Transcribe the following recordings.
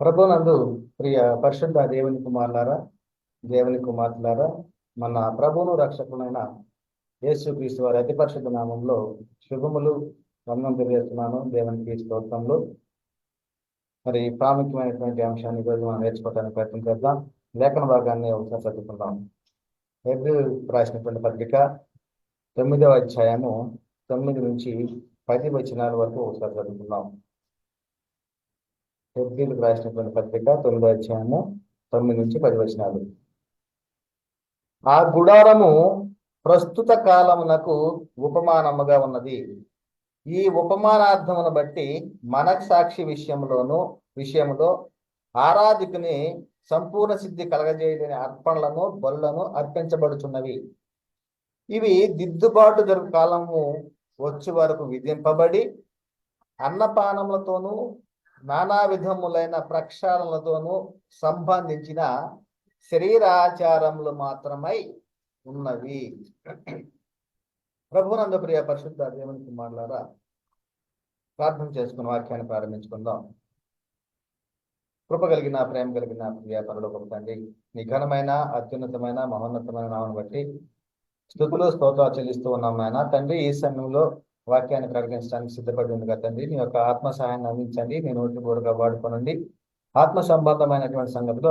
ప్రభునందు ప్రియ పరిశుద్ధ దేవుని కుమారులారా, దేవుని కుమార్తెలారా, మన ప్రభువును రక్షకునైన యేసుక్రీస్తు వారి అతి పరిశుద్ధ నామంలో శుభములు వందనం తెలియజేస్తున్నాను. దేవునికి స్తోత్రములు. మరి ప్రాముఖ్యమైనటువంటి అంశాన్ని ఈరోజు మనం నేర్చుకోవడానికి ప్రయత్నం చేద్దాం. లేఖన భాగాన్ని ఒకసారి చదువుకుందాం. హెబ్రీయులకు రాసినటువంటి పత్రిక 9వ అధ్యాయము 9 నుంచి 10 వచనాల వరకు ఒకసారి చదువుకుందాం. హెబ్రీయులకు రాసినటువంటి పత్రిక 9వ అధ్యాయము 9 నుంచి 10 వచనాలు. ఆ గుడారము ప్రస్తుత కాలమునకు ఉపమానముగా ఉన్నది. ఈ ఉపమానార్థమును బట్టి మనస్సాక్షి విషయములో ఆరాధికుని సంపూర్ణ సిద్ధి కలగజేయని అర్పణలను బలులను అర్పించబడుచున్నవి. ఇవి దిద్దుబాటు జరుగు కాలము వచ్చి వరకు విధింపబడి అన్నపానములతోనూ నానా విధములైన ప్రక్షాళనలతోనూ సంబంధించిన శరీరాచారములు మాత్రమై ఉన్నవి. ప్రభునందు ప్రియ పరిశుద్ధ దేవుని కుమారులారా, ప్రార్థన చేసుకుని వాక్యాన్ని ప్రారంభించుకుందాం. కృప కలిగిన ప్రేమ కలిగిన ప్రియ పరలోకపు తండ్రి, నీ ఘనమైన అత్యున్నతమైన మహోన్నతమైన నామను బట్టి స్తుతులు స్తోత్రాలు చెల్లిస్తూ ఉన్నాం నాయన. తండ్రి, ఈ సమయంలో వాక్యాన్ని ప్రకటించడానికి సిద్ధపడి ఉంది కదా తండ్రి, నీ యొక్క ఆత్మ సహాయాన్ని అందించండి. నీ నోటి బోరుగా వాడుకోనండి. ఆత్మ సంబంధమైనటువంటి సంగతులు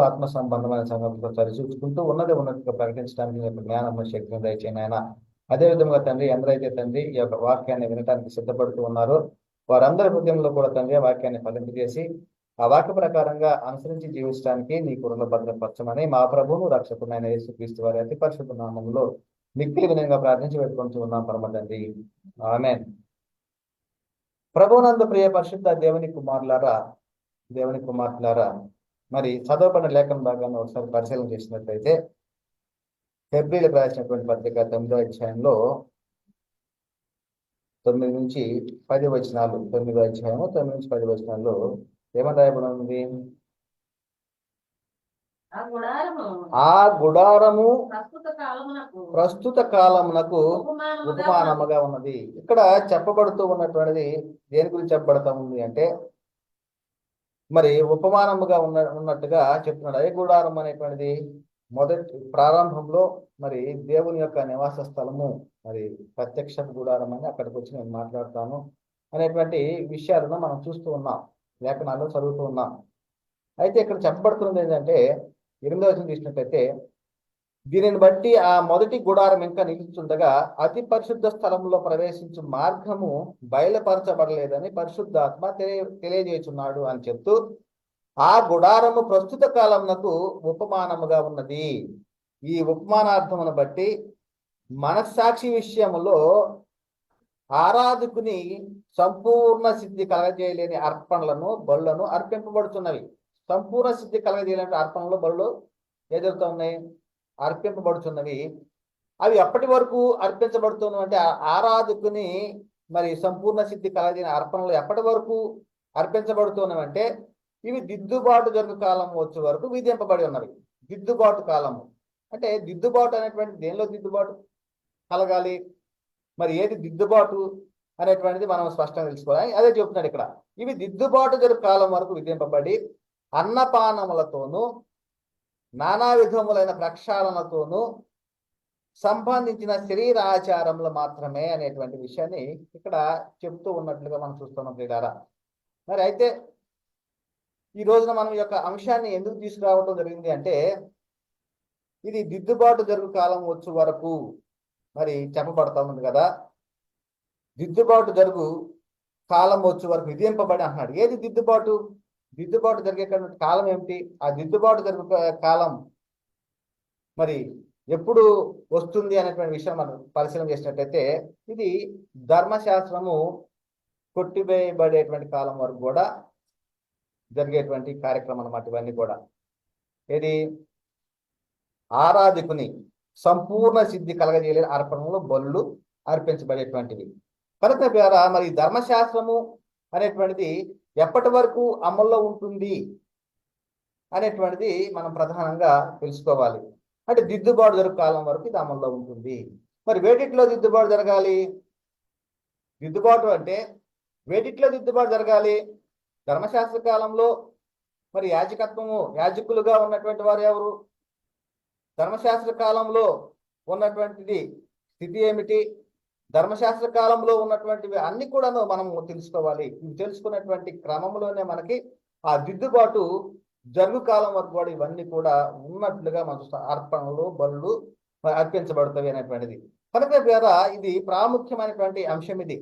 సరిచూసుకుంటూ ఉన్నట్టుగా ప్రకటించడానికి నీ యొక్క జ్ఞానము శక్తిని దయచేయండి ఆయన. అదేవిధంగా తండ్రి, ఎందరైతే తండ్రి ఈ యొక్క వాక్యాన్ని వినడానికి సిద్ధపడుతూ ఉన్నారో వారందరి హృదయంలో కూడా తండ్రి వాక్యాన్ని ఫలింపజేసి ఆ వాక్య ప్రకారంగా అనుసరించి జీవించడానికి నీ కృపలో భద్రపరచమని మా ప్రభువును రక్షకుడైన యేసుక్రీస్తు వారి అతి పరిశుద్ధ నామములో మిక్కిలి వినయంగా ప్రార్థించి పెట్టుకుంటూ ఉన్నాం పరమ తండ్రి, ఆమేన్. ప్రభువునందు ప్రియ పరిశుద్ధ దేవుని కుమార్తెలారా, మరి చదవబడిన లేఖన భాగాన్ని ఒకసారి పరిశీలన చేసినట్లయితే హెబ్రీయులకు రాసినటువంటి పత్రిక 9వ అధ్యాయంలో 9 నుంచి 10 వచనాలు, 9వ అధ్యాయము 9 నుంచి 10 వచనాల్లో ఏమని రాయబడి ఉంది? ఆ గుడారము ప్రస్తుత కాలమునకు ఉపమానముగా ఉన్నది. ఇక్కడ చెప్పబడుతూ ఉన్నటువంటిది దేని గురించి చెప్పబడతా ఉంది అంటే, మరి ఉపమానముగా ఉన్నట్టుగా చెప్తున్నాడు. ఏ గుడారం అనేటువంటిది మొదటి ప్రారంభంలో మరి దేవుని యొక్క నివాస స్థలము, మరి ప్రత్యక్ష గుడారం అని అక్కడికి వచ్చి నేను మాట్లాడతాను అనేటువంటి విషయాలను మనం చూస్తూ ఉన్నాం, లేఖనాల్లో చదువుతూ ఉన్నాం. అయితే ఇక్కడ చెప్పబడుతున్నది ఏంటంటే 8వ వచనం చూసినట్లయితే, దీనిని బట్టి ఆ మొదటి గుడారం ఇంకా నిలుచుండగా అతి పరిశుద్ధ స్థలంలో ప్రవేశించు మార్గము బయలుపరచబడలేదని పరిశుద్ధాత్మ తెలియజేస్తున్నాడు అని చెప్తూ, ఆ గుడారము ప్రస్తుత కాలమునకు ఉపమానముగా ఉన్నది. ఈ ఉపమానార్థమును బట్టి మనస్సాక్షి విషయములో ఆరాధకుని సంపూర్ణ సిద్ధి కలగజేయలేని అర్పణలను బలులను అర్పింపబడుతున్నవి. సంపూర్ణ సిద్ధి కలగజేయలేని అర్పణలు బలులు ఎదురుతూ ఉన్నాయి, అర్పింపబడుతున్నవి. అవి ఎప్పటి వరకు అర్పించబడుతున్నాయి అంటే, ఆరాధకుని మరి సంపూర్ణ సిద్ధి కలగజేయని అర్పణలు ఎప్పటి వరకు అర్పించబడుతున్నవంటే, ఇవి దిద్దుబాటు జరుగు కాలం వచ్చే వరకు విధింపబడి ఉన్నవి. దిద్దుబాటు కాలము అంటే, దిద్దుబాటు అనేటువంటి దేనిలో దిద్దుబాటు కలగాలి, మరి ఏది దిద్దుబాటు అనేటువంటిది మనం స్పష్టంగా తెలుసుకోవాలి. అదే చెప్తున్నాడు ఇక్కడ. ఇవి దిద్దుబాటు జరుగు కాలం వరకు విధింపబడి అన్నపానములతోనూ నానా విధములైన ప్రక్షాళనతోనూ సంబంధించిన శరీరాచారములు మాత్రమే అనేటువంటి విషయాన్ని ఇక్కడ చెప్తూ ఉన్నట్లుగా మనం చూస్తున్నాం ప్రియులారా. మరి అయితే ఈ రోజున మనం ఈ యొక్క అంశాన్ని ఎందుకు తీసుకురావడం జరిగింది అంటే, ఇది దిద్దుబాటు జరుగు కాలం వచ్చే వరకు మరి చెప్పబడతా ఉంది కదా. దిద్దుబాటు జరుగు కాలం వచ్చే వరకు విధింపబడి అంటున్నాడు. ఏది దిద్దుబాటు జరిగే కాలం ఏమిటి? ఆ దిద్దుబాటు జరుగు కాలం మరి ఎప్పుడు వస్తుంది అనేటువంటి విషయం మనం పరిశీలన చేసినట్టయితే, ఇది ధర్మశాస్త్రము కొట్టివేయబడేటువంటి కాలం వరకు కూడా జరిగేటువంటి కార్యక్రమం అన్నమాట. ఇవన్నీ కూడా ఏది ఆరాధకుని సంపూర్ణ సిద్ధి కలగజేయలేని అర్పణలు బలులు అర్పించబడేటువంటివి. కనుక ద్వారా మరి ధర్మశాస్త్రము అనేటువంటిది ఎప్పటి వరకు అమల్లో ఉంటుంది అనేటువంటిది మనం ప్రధానంగా తెలుసుకోవాలి. అంటే దిద్దుబాటు జరుగు కాలం వరకు ఇది అమల్లో ఉంటుంది. మరి వేటిలో దిద్దుబాటు జరగాలి? దిద్దుబాటు అంటే వేటిలో దిద్దుబాటు జరగాలి? ధర్మశాస్త్ర కాలంలో మరి యాజకులుగా ఉన్నటువంటి వారు ఎవరు? ధర్మశాస్త్ర కాలంలో ఉన్నటువంటిది స్థితి ఏమిటి? ధర్మశాస్త్ర కాలంలో ఉన్నటువంటివి అన్ని కూడాను మనం తెలుసుకోవాలి. ఇవి తెలుసుకున్నటువంటి క్రమంలోనే మనకి ఆ దిద్దుబాటు జరుగు కాలం వరకు కూడా ఇవన్నీ కూడా ఉన్నట్లుగా మనకు అర్పణలు బలులు అర్పించబడతాయి అనేటువంటిది. కనుక ద్వారా ఇది ప్రాముఖ్యమైనటువంటి అంశం. ఇది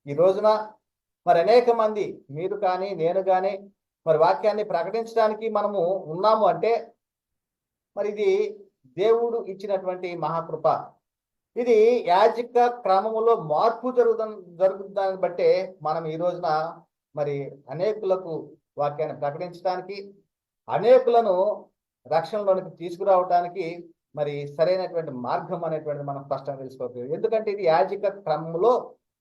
ఈ రోజున మరి అనేక మంది, మీరు కానీ నేను కానీ, మరి వాక్యాన్ని ప్రకటించడానికి మనము ఉన్నాము అంటే మరి ఇది దేవుడు ఇచ్చినటువంటి మహాకృప. ఇది యాజక క్రమములో మార్పు జరుగుతుందని బట్టే మనం ఈ రోజున మరి అనేకులకు వాక్యాన్ని ప్రకటించడానికి, అనేకులను రక్షణలోనికి తీసుకురావడానికి మరి సరైనటువంటి మార్గం అనేటువంటిది మనం స్పష్టంగా తెలుసుకోవచ్చు. ఎందుకంటే ఇది యాజక క్రమంలో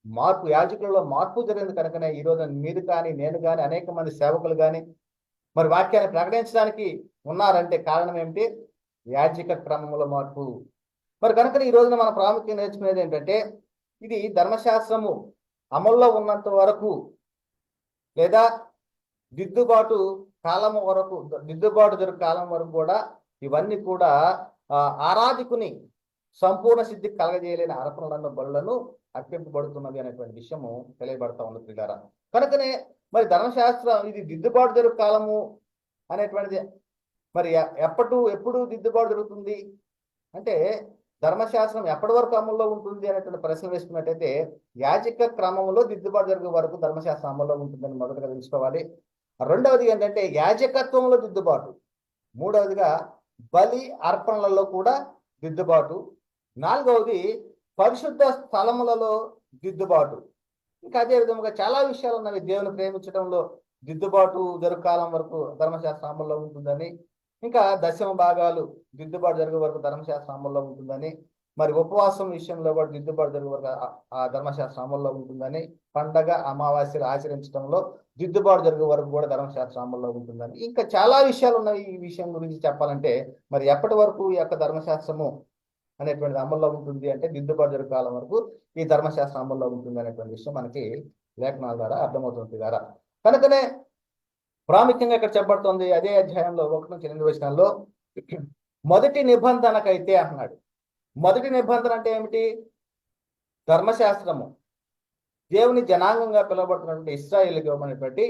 మార్పు, యాజకులలో మార్పు జరిగింది కనుకనే ఈ రోజు మీరు కానీ నేను కానీ అనేక మంది సేవకులు కానీ మరి వాక్యాన్ని ప్రకటించడానికి ఉన్నారంటే కారణం ఏమిటి? యాజక క్రమంలో మార్పు. మరి కనుక ఈ రోజున మన ప్రాముఖ్యంగా నేర్చుకునేది ఏంటంటే ఇది ధర్మశాస్త్రము అమల్లో ఉన్నంత వరకు లేదా దిద్దుబాటు జరుగు కాలం వరకు కూడా ఇవన్నీ కూడా ఆరాధికుని సంపూర్ణ సిద్ధి కలగజేయలేని అర్పణలను బలులను అర్పింపబడుతున్నది అనేటువంటి విషయము తెలియబడతా ఉంది ప్రియులారా. కనుకనే మరి ధర్మశాస్త్రం ఇది దిద్దుబాటు జరుగు కాలము అనేటువంటిది మరి ఎప్పుడు దిద్దుబాటు జరుగుతుంది అంటే ధర్మశాస్త్రం ఎప్పటి వరకు అమల్లో ఉంటుంది అనేటువంటి ప్రశ్న వేసుకున్నట్టయితే యాజక క్రమంలో దిద్దుబాటు జరిగే వరకు ధర్మశాస్త్రం అమల్లో ఉంటుందని మొదటగా తెలుసుకోవాలి. రెండవది ఏంటంటే యాజకత్వంలో దిద్దుబాటు. మూడవదిగా బలి అర్పణలలో కూడా దిద్దుబాటు. నాలుగవది పరిశుద్ధ స్థలములలో దిద్దుబాటు. ఇంకా అదే విధంగా చాలా విషయాలు ఉన్నవి. దేవుని ప్రేమించడంలో దిద్దుబాటు జరుగు కాలం వరకు ధర్మశాస్త్రం అమల్లో ఉంటుందని, ఇంకా దశమ భాగాలు దిద్దుబాటు జరిగే వరకు ధర్మశాస్త్రం అమల్లో ఉంటుందని, మరి ఉపవాసం విషయంలో కూడా దిద్దుబాటు జరిగే వరకు ఆ ధర్మశాస్త్రం అమల్లో ఉంటుందని, పండగ అమావాస్యలు ఆచరించడంలో దిద్దుబాటు జరిగే వరకు కూడా ధర్మశాస్త్రం అమల్లో ఉంటుందని, ఇంకా చాలా విషయాలు ఉన్నాయి. ఈ విషయం గురించి చెప్పాలంటే మరి ఎప్పటి వరకు ఈ యొక్క ధర్మశాస్త్రము అనేటువంటిది అమల్లో ఉంటుంది అంటే దిద్దుబాటు జరిగే కాలం వరకు ఈ ధర్మశాస్త్రం అమల్లో ఉంటుంది అనేటువంటి విషయం మనకి లేఖనాల ద్వారా అర్థమవుతుంది ద్వారా. కనుకనే ప్రాముఖ్యంగా ఇక్కడ చెప్పబడుతుంది అదే అధ్యాయంలో 1-8 వచనాల్లో మొదటి నిబంధనకైతే అంటున్నాడు. మొదటి నిబంధన అంటే ఏమిటి? ధర్మశాస్త్రము, దేవుని జనాంగంగా పిలువబడుతున్నటువంటి ఇశ్రాయేలుకి ఇవ్వబడినటువంటి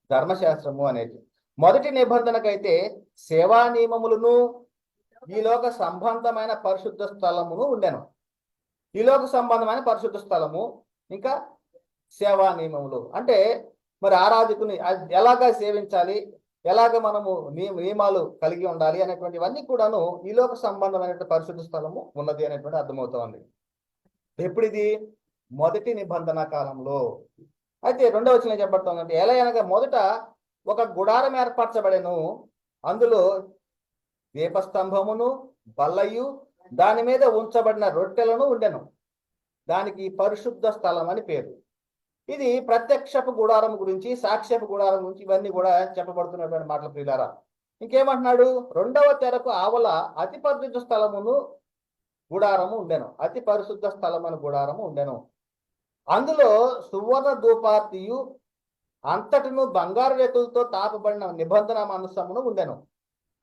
ధర్మశాస్త్రము అనేది. మొదటి నిబంధనకైతే సేవా నియమములను ఈ లోక సంబంధమైన పరిశుద్ధ స్థలమును ఉండెను. ఈ లోక సంబంధమైన పరిశుద్ధ స్థలము, ఇంకా సేవా నియమములు అంటే మరి ఆరాధకుని ఎలాగా సేవించాలి, ఎలాగ మనము నియమాలు కలిగి ఉండాలి అనేటువంటివన్నీ కూడాను ఈ లోక సంబంధమైన పరిశుద్ధ స్థలము ఉన్నది అనేటువంటి అర్థమవుతోంది. ఎప్పుడు ఇది? మొదటి నిబంధన కాలంలో. అయితే రెండవ వచనం చెప్పబడుతుందంటే ఎలా అనగా మొదట ఒక గుడారం ఏర్పరచబడెను, అందులో దీపస్తంభమును బల్లయు దాని మీద ఉంచబడిన రొట్టెలను ఉండెను, దానికి పరిశుద్ధ స్థలం అని పేరు. ఇది ప్రత్యక్షపు గుడారం గురించి, సాక్ష్యపు గుడారం గురించి ఇవన్నీ కూడా చెప్పబడుతున్నటువంటి మాటలు ప్రియులారా. ఇంకేమంటున్నాడు? రెండవ తెరకు ఆవల అతి పరిశుద్ధ స్థలమును గుడారము ఉండెను, అతి పరిశుద్ధ స్థలము గుడారము ఉండెను, అందులో సువర్ణ ధూపార్తియు అంతటను బంగారు రేకులతో తాపబడిన నిబంధన మందసమును ఉండెను.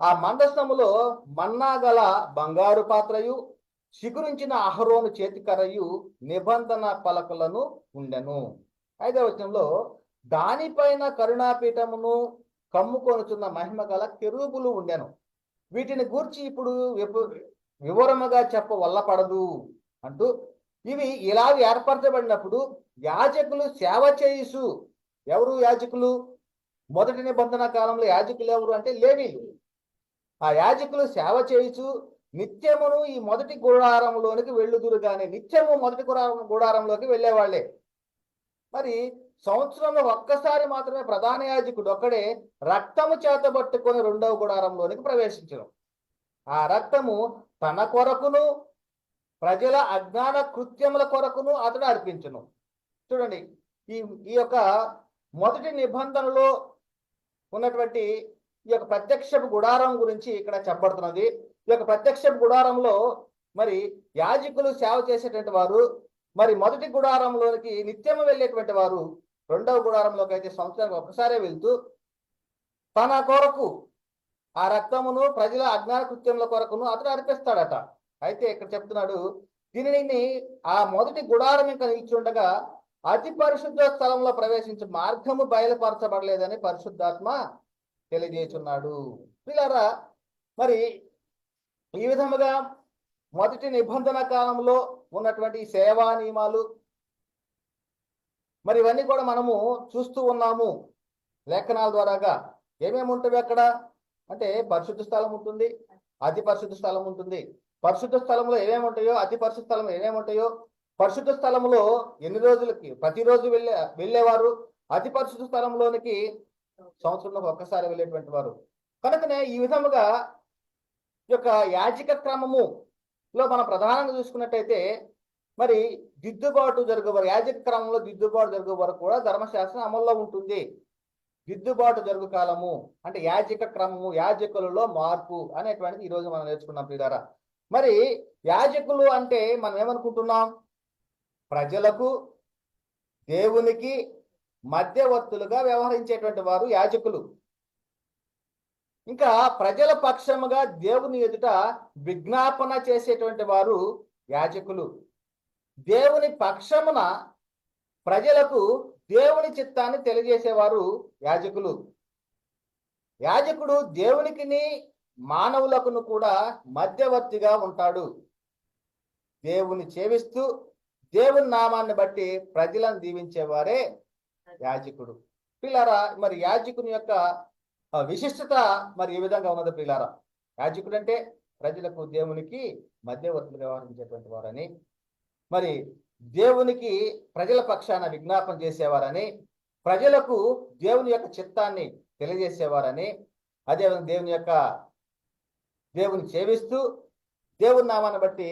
ఆ మందసములో మన్నా గల బంగారు పాత్రయు చిగురించిన అహరోను చేతికరయు నిబంధన పలకలను ఉండెను. 5వ వచనంలో దానిపైన కరుణాపీఠమును కమ్ముకొనుచున్న మహిమ గల కెరూబులు ఉండెను. వీటిని గూర్చి ఇప్పుడు వివరముగా చెప్పవల్లపడదు అంటూ ఇవి ఇలా ఏర్పరచబడినప్పుడు యాజకులు సేవ చేయుసు. ఎవరు యాజకులు? మొదటి నిబంధన కాలంలో యాజకులు ఎవరు అంటే లేవీలు. ఆ యాజకులు సేవ చేయుచు నిత్యమును ఈ మొదటి గుడారంలోనికి వెళ్ళుదురు కానీ నిత్యము మొదటి గుడారంలోకి వెళ్ళేవాళ్లే. మరి సంవత్సరంలో ఒక్కసారి మాత్రమే ప్రధాన యాజకుడు ఒక్కడే రక్తము చేతబట్టుకొని రెండవ గుడారంలోనికి ప్రవేశించను. ఆ రక్తము తన కొరకును ప్రజల అజ్ఞాన కృత్యముల కొరకును అతడు అర్పించును. చూడండి, ఈ యొక్క మొదటి నిబంధనలో ఉన్నటువంటి ఈ యొక్క ప్రత్యక్షపు గుడారం గురించి ఇక్కడ చెప్పబడుతున్నది. ఈ యొక్క ప్రత్యక్షపు గుడారంలో మరి యాజకులు సేవ చేసేటువంటి వారు, మరి మొదటి గుడారంలోనికి నిత్యము వెళ్ళేటువంటి వారు, రెండవ గుడారంలోకి అయితే సంవత్సరానికి ఒక్కసారే వెళ్తూ తన కొరకు ఆ రక్తమును ప్రజల అజ్ఞాన కృత్యముల కొరకును అతడు అర్పిస్తాడట. అయితే ఇక్కడ చెప్తున్నాడు, దీనిని ఆ మొదటి గుడారం ఇంకా నిల్చుండగా అతి పరిశుద్ధ స్థలంలో ప్రవేశించే మార్గము బయలుపరచబడలేదని పరిశుద్ధాత్మ తెలియజేస్తున్నాడు. పిల్లరా, మరి ఈ విధముగా మొదటి నిబంధన కాలంలో ఉన్నటువంటి సేవా నియమాలు మరి ఇవన్నీ కూడా మనము చూస్తూ ఉన్నాము లేఖనాల ద్వారాగా. ఏమేమి ఉంటుంది అక్కడ అంటే పరిశుద్ధ స్థలం ఉంటుంది, అతి పరిశుద్ధ స్థలం ఉంటుంది. పరిశుద్ధ స్థలంలో ఏమేమి ఉంటాయో, అతి పరిశుద్ధ స్థలంలో ఏమేమి ఉంటాయో, పరిశుద్ధ స్థలంలో ఎన్ని రోజులకి ప్రతిరోజు వెళ్ళేవారు, అతి పరిశుద్ధ స్థలంలోనికి సంవత్సరంలో ఒక్కసారి వెళ్ళేటువంటి వారు. కనుకనే ఈ విధముగా ఈ యొక్క యాజక క్రమములో మనం ప్రధానంగా చూసుకున్నట్టయితే మరి దిద్దుబాటు జరుగు వరకు, యాజక క్రమంలో దిద్దుబాటు జరుగు వరకు కూడా ధర్మశాస్త్రం అమల్లో ఉంటుంది. దిద్దుబాటు జరుగు కాలము అంటే యాజక క్రమము, యాజకులలో మార్పు అనేటువంటిది ఈరోజు మనం నేర్చుకున్నాం ప్రియులారా. మరి యాజకులు అంటే మనం ఏమనుకుంటున్నాం, ప్రజలకు దేవునికి మధ్యవర్తులుగా వ్యవహరించేటువంటి వారు యాజకులు. ఇంకా ప్రజల పక్షముగా దేవుని ఎదుట విజ్ఞాపన చేసేటువంటి వారు యాజకులు. దేవుని పక్షమున ప్రజలకు దేవుని చిత్తాన్ని తెలియజేసేవారు యాజకులు. యాజకుడు దేవునికిని మానవులకును కూడా మధ్యవర్తిగా ఉంటాడు. దేవుని సేవిస్తూ దేవుని నామాన్ని బట్టి ప్రజలను దీవించేవారే యాజకుడు. పిల్లారా, మరి యాజకుని యొక్క విశిష్టత మరి ఈ విధంగా ఉన్నది పిల్లారా. యాజకుడు అంటే ప్రజలకు దేవునికి మధ్యవర్తులుగా వ్యవహరించేటువంటి వారని, మరి దేవునికి ప్రజల పక్షాన విజ్ఞాపన చేసేవారని, ప్రజలకు దేవుని యొక్క చిత్తాన్ని తెలియజేసేవారని, అదేవిధంగా దేవుని సేవిస్తూ దేవుని నామాన్ని బట్టి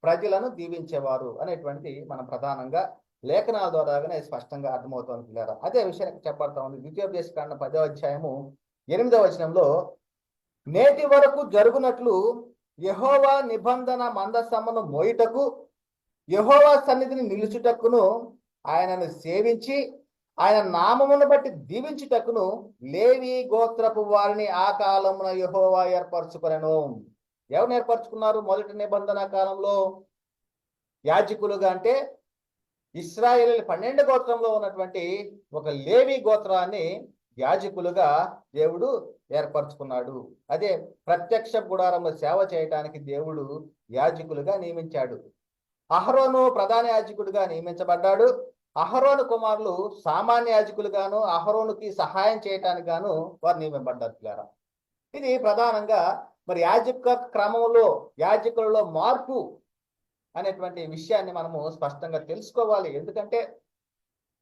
ప్రజలను దీవించేవారు అనేటువంటిది మనం ప్రధానంగా లేఖనాల ద్వారాగానే స్పష్టంగా అర్థమవుతుంది పిల్లరా. అదే విషయానికి చెప్పబడతా ఉంది. ద్వితీయోపదేశకాండం 10వ అధ్యాయము 8వ వచనంలో, నేటి వరకు జరుగునట్లు యెహోవా నిబంధన మందసమును మోయుటకు, యెహోవా సన్నిధిని నిలుచుటకును, ఆయనను సేవించి ఆయన నామమును బట్టి దీవించుటకును లేవి గోత్రపు వారిని ఆ కాలమున యెహోవా ఏర్పరచుకొనెను. ఎవరిని ఏర్పరచుకున్నారు మొదటి నిబంధన కాలంలో? యాజకులుగా. అంటే ఇశ్రాయేలు 12 గోత్రంలో ఉన్నటువంటి ఒక లేవి గోత్రాన్ని యాజకులుగా దేవుడు ఏర్పరచుకున్నాడు. అదే ప్రత్యక్ష గుడారంలో సేవ చేయటానికి దేవుడు యాజకులుగా నియమించాడు. అహరోను ప్రధాన యాజకుడిగా నియమించబడ్డాడు. అహరోను కుమారులు సామాన్య యాజకులుగాను అహరోనుకి సహాయం చేయటానికి గాను వారు నియమించబడ్డారు పిల్లరా. ఇది ప్రధానంగా మరి యాజక క్రమంలో యాజకులలో మార్పు అనేటువంటి విషయాన్ని మనము స్పష్టంగా తెలుసుకోవాలి. ఎందుకంటే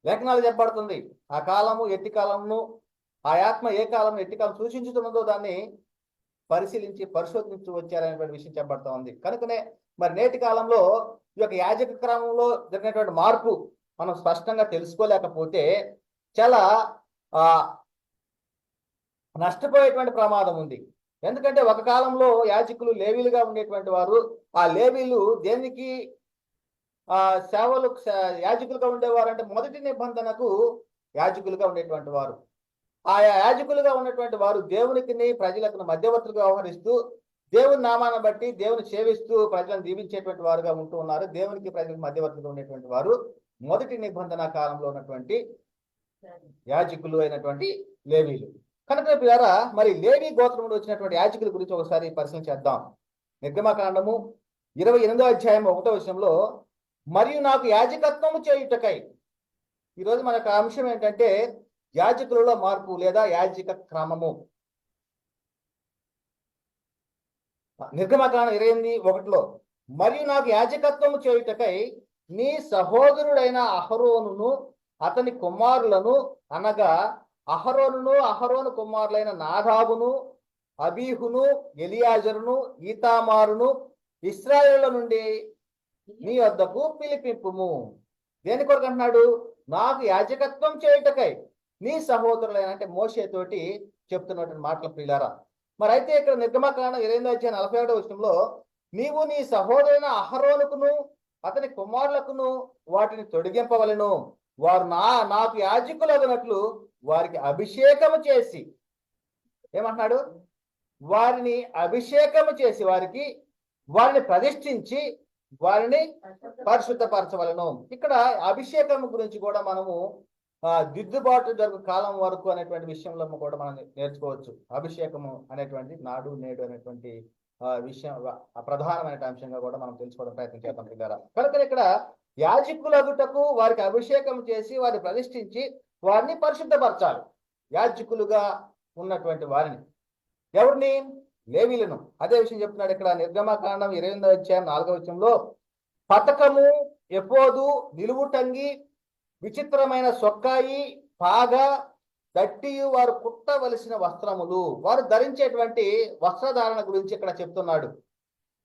లేఖనాలు చెప్పబడుతుంది, ఆ కాలము ఎట్టి కాలమును, ఆ ఆత్మ ఏ కాలం ఎట్టి కాలం సూచించుతున్నదో దాన్ని పరిశీలించి పరిశోధించి వచ్చారనేటువంటి విషయం చెప్పబడతా ఉంది. కనుకనే మరి నేటి కాలంలో ఈ యొక్క యాజక క్రమంలో జరిగినటువంటి మార్పు మనం స్పష్టంగా తెలుసుకోలేకపోతే చాలా నష్టపోయేటువంటి ప్రమాదం ఉంది. ఎందుకంటే ఒక కాలంలో యాజకులు లేవీలుగా ఉండేటువంటి వారు, ఆ లేవీలు దేనికి సేవలు యాజకులుగా ఉండేవారు అంటే మొదటి నిబంధనకు యాజకులుగా ఉండేటువంటి వారు. ఆ యాజకులుగా ఉన్నటువంటి వారు దేవునికి ప్రజలకు మధ్యవర్తులుగా వ్యవహరిస్తూ దేవుని నామాన్ని బట్టి దేవుని సేవిస్తూ ప్రజలను దీవించేటువంటి వారుగా ఉంటూ ఉన్నారు. దేవునికి ప్రజలకు మధ్యవర్తులుగా ఉండేటువంటి వారు మొదటి నిబంధన కాలంలో ఉన్నటువంటి యాజకులు అయినటువంటి లేవీలు. కనుక పిల్లరా, మరి లేవి గోత్రంలో వచ్చినటువంటి యాజకుల గురించి ఒకసారి పరిశీలన చేద్దాం. నిర్గమకాండము 28వ అధ్యాయం 1వ వచనంలో, మరియు నాకు యాజకత్వము చేయుటకై. ఈరోజు మనకు అంశం ఏంటంటే యాజకులలో మార్పు లేదా యాజక క్రమము. నిర్గమకాండం 28:1లో, మరియు నాకు యాజకత్వము చేయుటకై నీ సహోదరుడైన అహరోనును అతని కుమారులను, అనగా అహరోను కుమారులైన నాదాబును, అబీహును, ఎలియాజరును, ఈతామారును ఇశ్రాయేలుల నుండి నీ వద్దకు పిలిపింపుము. దేని కొరకు అంటున్నాడు? నాకు యాజకత్వం చేయుటకై నీ సహోదరులైన, అంటే మోషేతోటి చెప్తున్నటువంటి మాటలు ప్రియులారా. మరి అయితే ఇక్కడ నిర్గమకాండం 28వ అధ్యాయం 47వ వచనంలో, నీవు నీ సహోదరులైన అహరోనుకును అతని కుమారులకును వాటిని తొడిగింపవలెను, వారు నాకు యాజకులు అగినట్లు వారికి అభిషేకము చేసి ఏమంటున్నాడు? వారిని అభిషేకము చేసి వారిని ప్రతిష్ఠించి వారిని పరిశుద్ధపరచవలను. ఇక్కడ అభిషేకం గురించి కూడా మనము దిద్దుబాటు జరుగు కాలం వరకు అనేటువంటి విషయంలో కూడా మనం నేర్చుకోవచ్చు. అభిషేకము అనేటువంటి నాడు నేడు అనేటువంటి విషయం ప్రధానమైన అంశంగా కూడా మనం తెలుసుకోవడం ప్రయత్నం చేద్దాం పిల్లరా. కనుక ఇక్కడ యాజకులగుటకు వారికి అభిషేకం చేసి వారిని ప్రతిష్ఠించి వారిని పరిశుద్ధపరచాలి. యాజకులుగా ఉన్నటువంటి వారిని ఎవరిని? లేవీలను. అదే విషయం చెప్తున్నాడు ఇక్కడ నిర్గమకాండం 28వ అధ్యాయం 4వ వచనంలో, పతకము, ఎపోదు, నిలువుటంగి, విచిత్రమైన సొక్కాయి, పాగా, దట్టియు వారు కుట్టవలసిన వస్త్రములు, వారు ధరించేటువంటి వస్త్రధారణ గురించి ఇక్కడ చెప్తున్నాడు.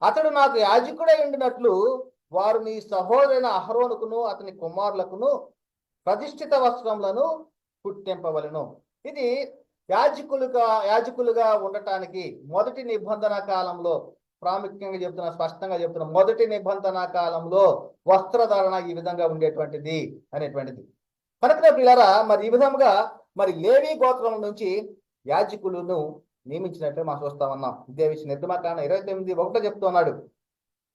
అతడు నాకు యాజకుడై ఉండినట్లు వారు నీ సహోదరైన అహరోనుకును అతని కుమారులకును ప్రతిష్ఠిత వస్త్రములను కుట్టింపవలను. ఇది యాజకులుగా ఉండటానికి మొదటి నిబంధన కాలంలో ప్రాముఖ్యంగా చెప్తున్నా, స్పష్టంగా చెప్తున్నా, మొదటి నిబంధన కాలంలో వస్త్రధారణ ఈ విధంగా ఉండేటువంటిది అనేటువంటిది. కనుక పిల్లరా, మరి ఈ విధంగా మరి లేవి గోత్రం నుంచి యాజకులను నియమించినట్టు మనం చూస్తా ఉన్నాం. ఇదే విషయం నిర్గమకాండం 29:1 చెప్తున్నాడు,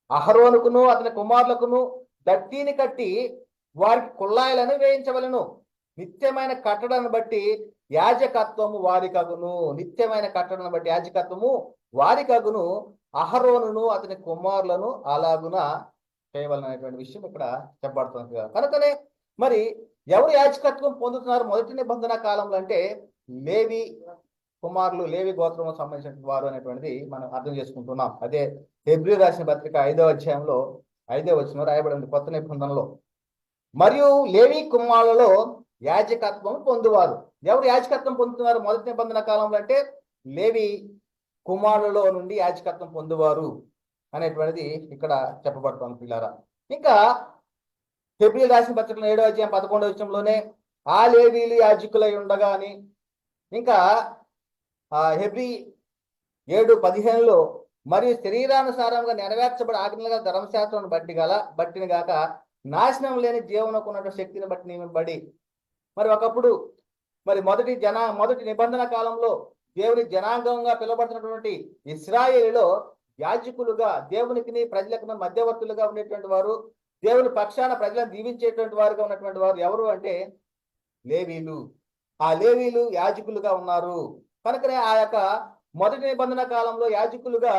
అహరోనుకును అతని కుమారులకును దట్టిని కట్టి వారికి కుల్లాయలను వేయించవలను. నిత్యమైన కట్టడాన్ని బట్టి యాజకత్వము వారికగును. నిత్యమైన కట్టడాన్ని బట్టి యాజకత్వము వారికగును. అహరోనును అతని కుమారులను అలాగున చేయవలననేటువంటి విషయం ఇక్కడ చెప్పబడుతుంది. కనుకనే మరి ఎవరు యాజకత్వం పొందుతున్నారు మొదటి నిబంధన కాలంలో అంటే లేవి కుమారులు, లేవి గోత్రము సంబంధించిన వారు అనేటువంటిది మనం అర్థం చేసుకుంటున్నాం. అదే హెబ్రీ రాసిన పత్రిక 5వ అధ్యాయంలో 5వ వచనం రాయబడింది కొత్త నిబంధనలో. మరియు లేవి కుమారులలో యాజకత్వం పొందువారు. ఎవరు యాజకత్వం పొందుతున్నారు మొదటి నిబంధన కాలంలో అంటే లేవి కుమారులలో నుండి యాజకత్వం పొందువారు అనేటువంటిది ఇక్కడ చెప్పబడుతుంది పిల్లారా. ఇంకా హెబ్రీ రాసిన పత్రిక 7వ అధ్యాయం 11వ వచనంలోనే ఆ లేవీలు యాజకులై ఉండగా అని, ఇంకా హెబ్రీ 7:15లో మరియు శరీరానుసారంగా నెరవేర్చబడి ఆజ్ఞలుగా ధర్మశాస్త్రం బట్టిని గాక నాశనం లేని జీవనకు ఉన్న శక్తిని బట్టి నియమింపబడి, మరి ఒకప్పుడు మరి మొదటి నిబంధన కాలంలో దేవుని జనాంగంగా పిలువబడుతున్నటువంటి ఇశ్రాయేలులో యాజకులుగా దేవునికి ప్రజలకు మధ్యవర్తులుగా ఉండేటువంటి వారు, దేవుని పక్షాన ప్రజలను దీవించేటువంటి వారుగా ఉన్నటువంటి వారు ఎవరు అంటే లేవీలు. ఆ లేవీలు యాజకులుగా ఉన్నారు. కనుకనే ఆ యొక్క మొదటి నిబంధన కాలంలో యాజకులుగా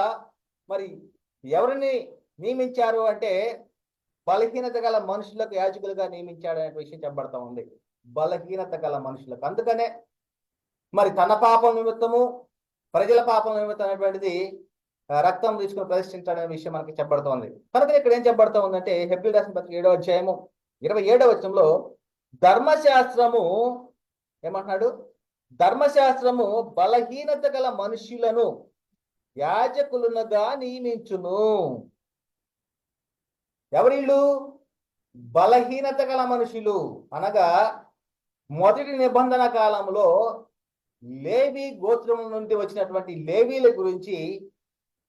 మరి ఎవరిని నియమించారు అంటే బలహీనత గల మనుషులకు యాజకులుగా నియమించాడు అనే విషయం చెప్పబడతా ఉంది. బలహీనత గల మనుషులకు. అందుకనే మరి తన పాపం నిమిత్తము ప్రజల పాపం నిమిత్తం అనేటువంటిది రక్తం తీసుకుని ప్రదర్శించాడనే విషయం మనకి చెప్పబడుతోంది. కనుక ఇక్కడ ఏం చెప్పబడతా ఉందంటే హెబ్రీ రాసిన పత్రిక 7వ అధ్యాయము 27వ వచనంలో ధర్మశాస్త్రము ఏమంటున్నాడు? ధర్మశాస్త్రము బలహీనత గల మనుషులను యాజకులుగా నియమించును. ఎవరిళ్ళు? బలహీనత గల మనుషులు. అనగా మొదటి నిబంధన కాలంలో లేవి గోత్రం నుండి వచ్చినటువంటి లేవీల గురించి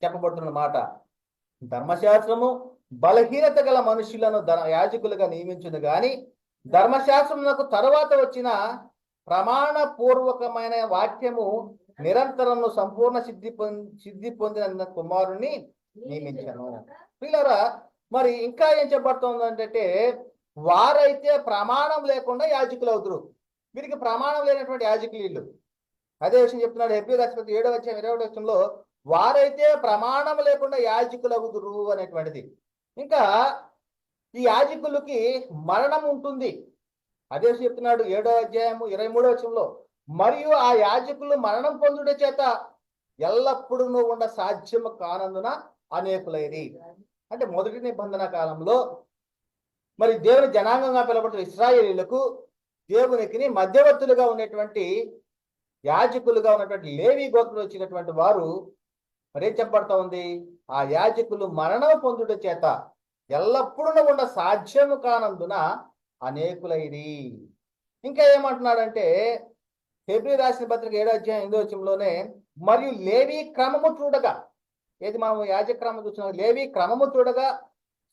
చెప్పబడుతున్న మాట. ధర్మశాస్త్రము బలహీనత గల మనుషులను యాజకులుగా నియమించును గాని ధర్మశాస్త్రమునకు తరువాత వచ్చిన ప్రమాణ పూర్వకమైన వాక్యము నిరంతరము సంపూర్ణ సిద్ధి పొందిన కుమారుని నియమించను. పిల్లరా, మరి ఇంకా ఏం చెప్పబడుతుందంటే వారైతే ప్రమాణం లేకుండా యాజకులు అవుతారు. వీరికి ప్రమాణం లేనటువంటి యాజకులు వీళ్ళు. అదే విషయం చెప్తున్నాడు హెబ్రీ రాసిన 7వ అధ్యాయం 20వ వచనంలో వారైతే ప్రమాణం లేకుండా యాజకులు అవుతురు అనేటువంటిది. ఇంకా ఈ యాజకులకి మరణం ఉంటుంది. అదే చెప్తున్నాడు 7వ అధ్యాయము 23వ వచనంలో, మరియు ఆ యాజకులు మరణం పొందుట చేత ఎల్లప్పుడూ ఉండ సాధ్యము కానందున అనేకులైరి. అంటే మొదటి నిబంధన కాలంలో మరి దేవుని జనాంగంగా పిలువబడుతున్న ఇశ్రాయేలీయులకు దేవునికి మధ్యవర్తులుగా ఉండేటువంటి యాజకులుగా ఉన్నటువంటి లేవి గోత్రులు వచ్చినటువంటి వారు మరి ఏం చెప్పబడతా ఉంది? ఆ యాజకులు మరణం పొందుట చేత ఎల్లప్పుడూ ఉండ సాధ్యము కానందున అనేకులైరి. ఇంకా ఏమంటున్నాడంటే హెబ్రీ రాసిన పత్రిక 7వ అధ్యాయం 8వ వచనంలోనే మరియు లేవి క్రమము చూడగా, ఏది మనం యాజక్రమం చూస్తున్నాం, లేవి క్రమము చూడగా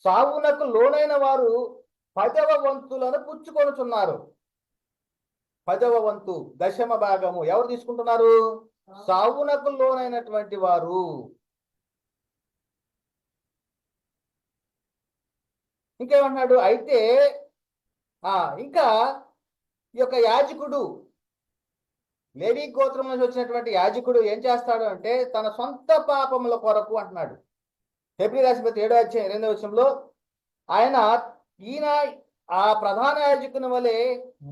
సావునకు లోనైన వారు 10వ వంతులను పుచ్చుకొనుచున్నారు. 10వ వంతు, దశమ భాగము ఎవరు తీసుకుంటున్నారు? సావునకు లోనైనటువంటి వారు. ఇంకేమన్నాడు అయితే ఇంకా ఈ యొక్క యాజకుడు, లేవీ గోత్రం నుంచి వచ్చినటువంటి యాజకుడు ఏం చేస్తాడు అంటే తన సొంత పాపముల కొరకు అంటున్నాడు. హెబ్రీ రాసిన 7:8 ఈయన ఆ ప్రధాన యాజకుని వలె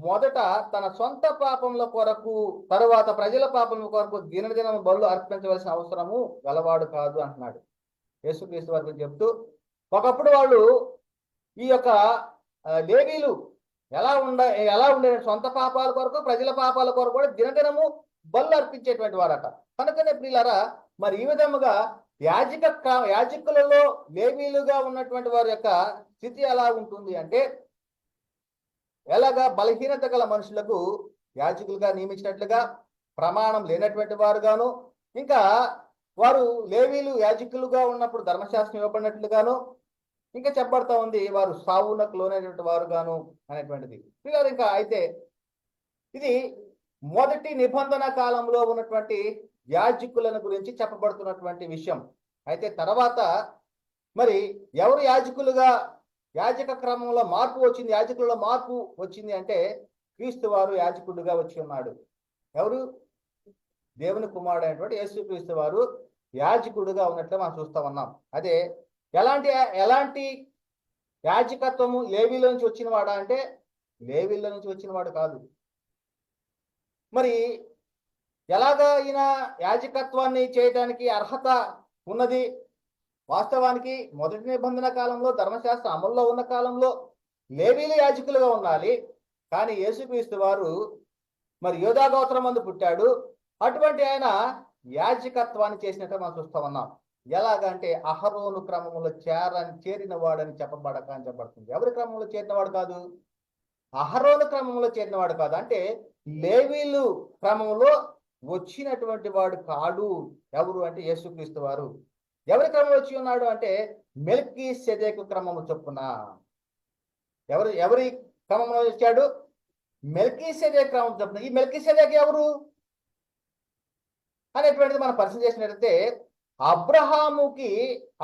మొదట తన సొంత పాపముల కొరకు, తరువాత ప్రజల పాపముల కొరకు దినదినం బలులు అర్పించవలసిన అవసరము గలవాడు కాదు అంటున్నాడు యేసుక్రీస్తు వారు చెప్తూ. ఒకప్పుడు వాళ్ళు ఈ యొక్క లేవీలు ఎలా ఉండే సొంత పాపాల కొరకు ప్రజల పాపాల కొరకు కూడా దినదినము బలు అర్పించేటువంటి వారట. కనుకనే ప్రియులారా, మరి ఈ విధముగా యాజకులలో లేవీలుగా ఉన్నటువంటి వారి యొక్క స్థితి ఎలా ఉంటుంది అంటే, ఎలాగా బలహీనత గల మనుషులకు యాజకులుగా నియమించినట్లుగా, ప్రమాణం లేనటువంటి వారుగాను, ఇంకా వారు లేవీలు యాజకులుగా ఉన్నప్పుడు ధర్మశాస్త్రం ఇవ్వబడినట్లుగాను, ఇంకా చెప్పబడతా ఉంది వారు సావునకు లోనైనటువంటి వారుగాను అనేటువంటిది. ఇంకా అయితే ఇది మొదటి నిబంధన కాలంలో ఉన్నటువంటి యాజకులను గురించి చెప్పబడుతున్నటువంటి విషయం. అయితే తర్వాత మరి ఎవరు యాజకులుగా, యాజక క్రమంలో మార్పు వచ్చింది, యాజకులలో మార్పు వచ్చింది అంటే క్రీస్తు వారు యాజకుడుగా వచ్చి ఉన్నాడు. ఎవరు? దేవుని కుమారుడు అయినటువంటి యేసుక్రీస్తు వారు యాజకుడుగా ఉన్నట్లు మనం చూస్తా ఉన్నాం. అదే ఎలాంటి యాజకత్వము లేవీలో నుంచి వచ్చిన వాడా అంటే లేవీలో నుంచి వచ్చిన వాడు కాదు. మరి ఎలాగా ఈయన యాజకత్వాన్ని చేయడానికి అర్హత ఉన్నది? వాస్తవానికి మొదటి నిబంధన కాలంలో ధర్మశాస్త్రం అమల్లో ఉన్న కాలంలో లేవీలు యాజకులుగా ఉండాలి. కానీ యేసుక్రీస్తు వారు మరి యోధా గోత్రం మందు పుట్టాడు. అటువంటి ఆయన యాజకత్వాన్ని చేసినట్టు మనం చూస్తా ఉన్నాం. ఎలాగంటే అహరోను క్రమంలో చేరిన వాడని చెప్పబడుతుంది. ఎవరి క్రమంలో చేరినవాడు కాదు? అహరోను క్రమంలో చేరినవాడు కాదు. అంటే లేవీలు క్రమంలో వచ్చినటువంటి వాడు కాడు. ఎవరు అంటే యేసుక్రీస్తు వారు. ఎవరి క్రమంలో వచ్చి ఉన్నాడు అంటే మెల్కీసెదెకు క్రమము చొప్పున. ఎవరి క్రమంలో వచ్చాడు? మెల్కీసెదెకు క్రమం చొప్పున. ఈ మెల్కీసెదెకు ఎవరు అనేటువంటిది మనం పరిశీలన చేసినట్లయితే,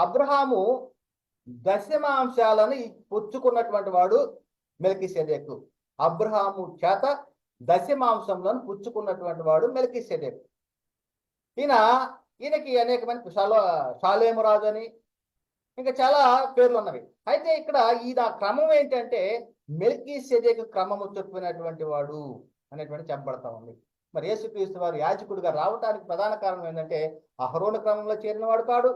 అబ్రహాము దశమాంశాలను పుచ్చుకున్నటువంటి వాడు మెల్కీసెదెకు. అబ్రహాము చేత దశమాంశంలను పుచ్చుకున్నటువంటి వాడు మెల్కీసెదెకు. ఈయనకి అనేక మంది షాలేము రాజు అని ఇంకా చాలా పేర్లు ఉన్నవి. అయితే ఇక్కడ ఈ క్రమం ఏంటంటే మెల్కీసెదెకు క్రమము చెప్పినటువంటి వాడు అనేటువంటి చెప్పబడతా ఉంది. మరి యేసుక్రీస్తు వారు యాజకుడిగా రావడానికి ప్రధాన కారణం ఏంటంటే అహరోను క్రమంలో చేరినవాడు కాడు.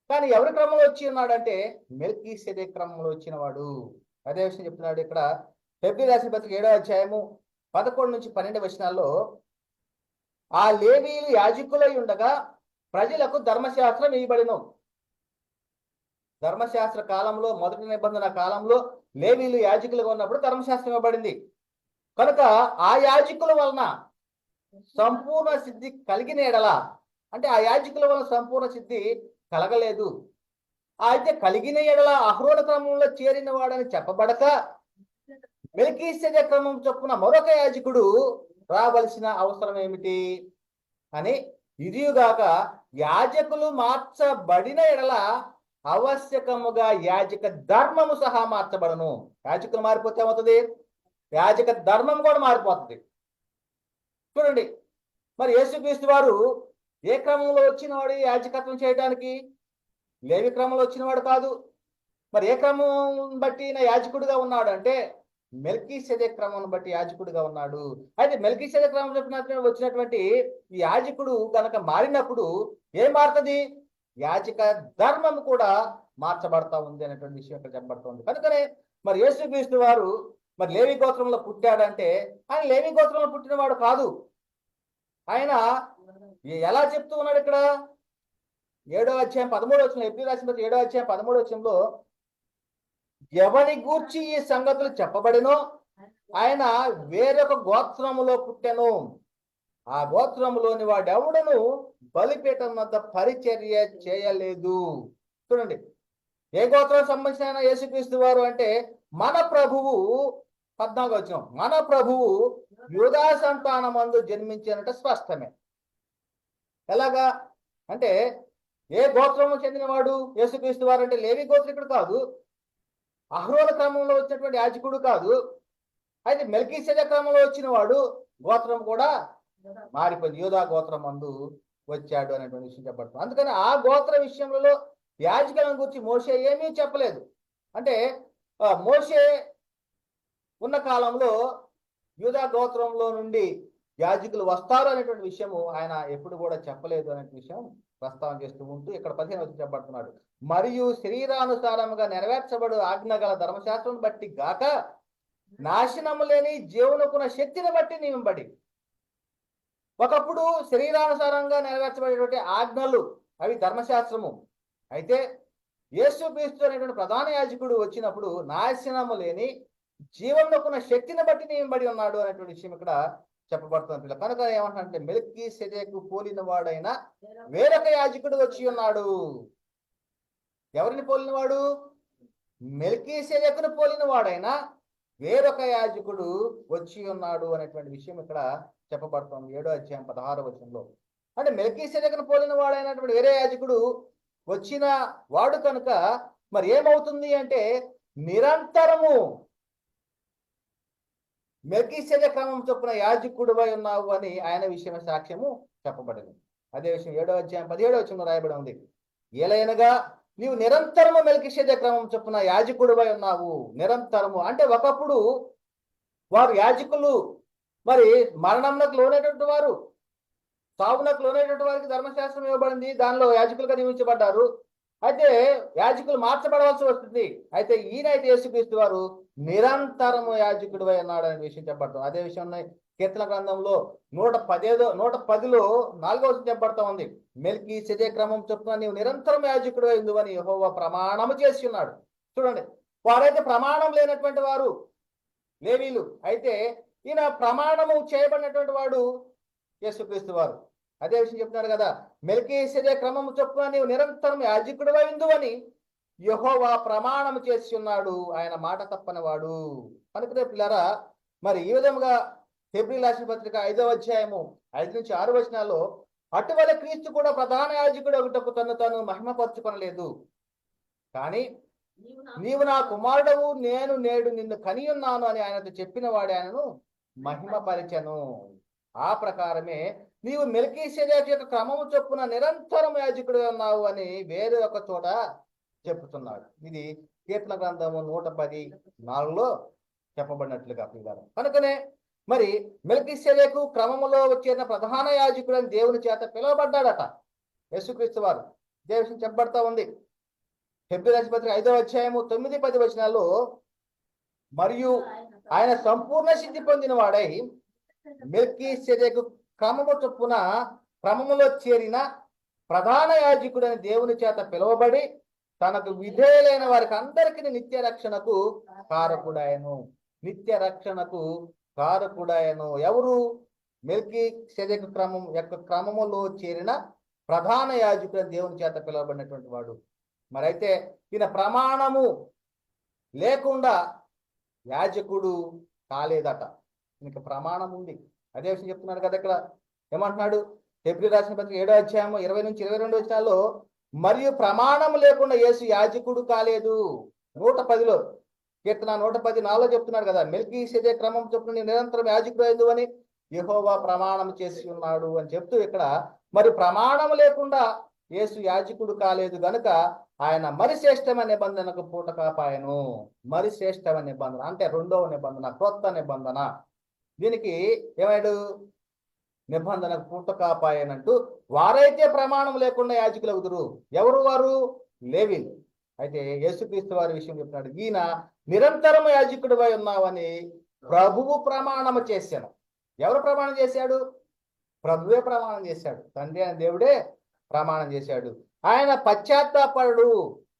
కానీ ఎవరి క్రమంలో వచ్చి ఉన్నాడంటే మెల్కీసెదెకు క్రమంలో వచ్చినవాడు. అదే విషయం చెప్తున్నాడు ఇక్కడ హెబ్రీ రాసిన పత్రిక 7:11-12 ఆ లేవీలు యాజకులై ఉండగా ప్రజలకు ధర్మశాస్త్రం ఇవ్వబడిను. ధర్మశాస్త్ర కాలంలో, మొదటి నిబంధన కాలంలో లేవీలు యాజకులుగా ఉన్నప్పుడు ధర్మశాస్త్రం ఇవ్వబడింది. కనుక ఆ యాజకుల వలన సంపూర్ణ సిద్ధి కలిగిన ఎడల, అంటే ఆ యాజకుల వలన సంపూర్ణ సిద్ధి కలగలేదు. అయితే కలిగిన ఎడల అహరోను క్రమంలో చేరిన వాడని చెప్పబడక మెల్కీసెదెకు క్రమం చొప్పున మరొక యాజకుడు రావలసిన అవసరం ఏమిటి అని, ఇదియుగాక యాజకులు మార్చబడిన ఎడల ఆవశ్యకముగా యాజక ధర్మము సహా మార్చబడను. యాజకులు మారిపోతే ఏమవుతుంది? యాజక ధర్మం కూడా మారిపోతుంది. చూడండి, మరి యేసుక్రీస్తు వారు ఏ క్రమంలో వచ్చినవాడు యాజకత్వం చేయడానికి? లేవి క్రమంలో వచ్చినవాడు కాదు. మరి ఏ క్రమం బట్టి యాజకుడిగా ఉన్నాడు అంటే మెల్కీసెదెకు క్రమం బట్టి యాజకుడిగా ఉన్నాడు. అయితే మెల్కీసెదెకు క్రమం చెప్పినట్టు వచ్చినటువంటి ఈ యాజకుడు గనక మారినప్పుడు ఏం మారుతుంది? యాజక ధర్మం కూడా మార్చబడతా ఉంది అనేటువంటి విషయం ఇక్కడ చెప్పబడుతుంది. కనుకనే మరి యేసుక్రీస్తు వారు మరి లేవి గోత్రంలో పుట్టాడంటే ఆయన లేవి గోత్రంలో పుట్టినవాడు కాదు. ఆయన ఎలా చెప్తూ ఉన్నాడు ఇక్కడ 7:13 హెబ్రీ రాసిన 7:13 ఎవరి గూర్చి ఈ సంగతులు చెప్పబడినో ఆయన వేరొక గోత్రములో పుట్టెను. ఆ గోత్రములోని వాడెవడను బలిపీఠం వద్ద పరిచర్య చేయలేదు. చూడండి, ఏ గోత్రం సంబంధించిన యేసుక్రీస్తు వారు అంటే మన ప్రభువు 14 మన ప్రభువు యూదా సంతానమందు జన్మించినట్టు స్పష్టమే. ఎలాగా అంటే ఏ గోత్రము చెందినవాడు యేసుక్రీస్తు వారు అంటే లేవి గోత్రికుడు కాదు, అహరోల క్రమంలో వచ్చినటువంటి యాజకుడు కాదు. అయితే మెల్కీసెదెకు క్రమంలో వచ్చిన వాడు గోత్రం కూడా మారిపోయింది, యూదా గోత్రం మందు వచ్చాడు అనేటువంటి విషయం చెప్పబడుతుంది. అందుకని ఆ గోత్ర విషయంలో యాజకులను గురించి మోషే ఏమీ చెప్పలేదు. అంటే మోషే ఉన్న కాలంలో యూదా గోత్రంలో నుండి యాజకులు వస్తారు అనేటువంటి విషయము ఆయన ఎప్పుడు కూడా చెప్పలేదు అనే విషయం ప్రస్తావన చేస్తూ ఉంటూ ఇక్కడ 15 వచ్చి చెప్పబడుతున్నాడు. మరియు శరీరానుసారముగా నెరవేర్చబడు ఆజ్ఞగల ధర్మశాస్త్రం బట్టి గాక నాశనము లేని జీవనకున్న శక్తిని బట్టి నియమింపబడి. ఒకప్పుడు శరీరానుసారంగా నెరవేర్చబడేటువంటి ఆజ్ఞలు అవి ధర్మశాస్త్రము. అయితే యేసుక్రీస్తు అనేటువంటి ప్రధాన యాజకుడు వచ్చినప్పుడు నాశనము లేని జీవనకున్న శక్తిని బట్టి నియమింపబడి ఉన్నాడు అనేటువంటి విషయం ఇక్కడ చెప్పబడుతుంది పిల్ల. కనుక ఏమంటారంటే మెల్కీసెదెకు పోలిన వాడైన వేరొక యాజకుడు వచ్చి ఉన్నాడు. ఎవరిని పోలినవాడు? మెల్కీసెదెకును పోలిన వాడైనా వేరొక యాజకుడు వచ్చి ఉన్నాడు అనేటువంటి విషయం ఇక్కడ చెప్పబడుతుంది 7వ అధ్యాయం 16వ వచనంలో. అంటే మెల్కీసెదెకును పోలిన వాడైనటువంటి వేరే యాజకుడు వచ్చిన వాడు కనుక మరి ఏమవుతుంది అంటే నిరంతరము మెల్కీసెదెకు క్రమం చొప్పున యాజకుడువై ఉన్నావు అని ఆయన విషయమే సాక్ష్యము చెప్పబడింది. అదే విషయం 7వ అధ్యాయం 17వ వచనంలో రాయబడి ఉంది. ఏలైనగా నీవు నిరంతరము మెల్కీసెదెకు క్రమం చొప్పున యాజకుడువై ఉన్నావు. నిరంతరము అంటే ఒకప్పుడు వారు యాజకులు మరి మరణంలోకి లోనేటువంటి వారు, సావునకు లోనేటువంటి వారికి ధర్మశాస్త్రం ఇవ్వబడింది, దానిలో యాజకులుగా నియమించబడ్డారు. అయితే యాజకులు మార్చబడవలసి వస్తుంది. అయితే ఈయనైతే యేసుక్రీస్తు వారు నిరంతరము యాజకుడు అన్నాడు అనే విషయం చెప్పబడుతుంది. అదే విషయం కీర్తన గ్రంథంలో 110లో 4వ వచనం చెప్పబడతా ఉంది. మెల్కీసెదెకు క్రమం చొప్పున నీవు నిరంతరం యాజకుడు ఎందువని యెహోవా ప్రమాణము చేసి ఉన్నాడు. చూడండి, వారైతే ప్రమాణం లేనటువంటి వారు లేవీలు, అయితే ఈయన ప్రమాణము చేయబడినటువంటి వాడు యేసుక్రీస్తు వారు. అదే విషయం చెప్తున్నారు కదా, మెల్కీసెదెకు క్రమము చొప్పున నీవు నిరంతరం యాజకుడు ఎందువని యెహోవా ప్రమాణము చేసి ఉన్నాడు, ఆయన మాట తప్పని వాడు. కనుక పిల్లరా, మరి ఈ విధముగా హెబ్రీయుల రాసిన పత్రిక 5వ అధ్యాయము 5 నుంచి 6 వచనాల్లో అటువల క్రీస్తు కూడా ప్రధాన యాజకుడు ఒకటకు తను మహిమపరచుకొనలేదు, కానీ నీవు నా కుమారుడవు, నేను నేడు నిన్ను కని ఉన్నాను అని ఆయనతో చెప్పిన వాడే ఆయనను మహిమపరిచెను. ఆ ప్రకారమే నీవు మెల్కీసెదెకు యొక్క క్రమము చొప్పున నిరంతరం యాజకుడు ఉన్నావు అని వేరే ఒక చోట చెప్పుతున్నాడు. ఇది కీర్తన గ్రంథము 110:4లో చెప్పబడినట్లుగా పిల్లలు. కనుకనే మరి మెల్కీసెదెకు క్రమములో వచ్చిన ప్రధాన యాజకుడు అని దేవుని చేత పిలువబడ్డాడట యేసుక్రీస్తు వారు. దేశం చెప్పబడతా ఉంది హెబ్రీ రాసిన పత్రిక 5వ అధ్యాయము 9-10 వచనాల్లో, మరియు ఆయన సంపూర్ణ సిద్ధి పొందిన వాడై మెల్కీసెదెకు క్రమము చొప్పున క్రమములో చేరిన ప్రధాన యాజకుడు అని దేవుని చేత పిలువబడి తనకు విధేయులైన వారికి అందరికీ నిత్య రక్షణకు కారకుడాయను. నిత్య రక్షణకు కారకుడాయను. ఎవరు? మెల్కీసెదెకు క్రమం యొక్క క్రమములో చేరిన ప్రధాన యాజకుడు దేవుని చేత పిలువబడినటువంటి వాడు. మరైతే ఈయన ప్రమాణము లేకుండా యాజకుడు కాలేదట, ఈయనకి ప్రమాణం ఉంది. అదే విషయం చెప్తున్నాడు కదా ఇక్కడ. ఏమంటున్నాడు? హెబ్రీ రాసిన పత్రిక 7వ అధ్యాయము 20 నుంచి 22 వచనాల్లో, మరియు ప్రమాణం లేకుండా యేసు యాజకుడు కాలేదు. 110లో కీర్తన 110:4లో చెప్తున్నాడు కదా, మెల్కీసెదెకు క్రమం చొప్పున నిరంతరం యాజకుడు ఎందువని యెహోవా ప్రమాణం చేసి ఉన్నాడు అని చెప్తూ ఇక్కడ మరి ప్రమాణం లేకుండా యేసు యాజకుడు కాలేదు గనుక ఆయన మరి శ్రేష్టమైన నిబంధనకు పూట కాపాయను. మరి శ్రేష్టమైన నిబంధన అంటే 2వ నిబంధన, క్రొత్త నిబంధన. దీనికి ఏమైడు? నిబంధనకు పూట కాపాయనంటూ వారైతే ప్రమాణం లేకుండా యాజకులు అవుతురు. ఎవరు వారు? లేవీలు. అయితే యేసుక్రీస్తు వారి విషయం చెప్తున్నాడు, ఈయన నిరంతరం యాజకుడివై ఉన్నావని ప్రభువు ప్రమాణము చేశాను. ఎవరు ప్రమాణం చేశాడు? ప్రభువే ప్రమాణం చేశాడు. తండ్రి అయిన దేవుడే ప్రమాణం చేశాడు. ఆయన పశ్చాత్తాపడు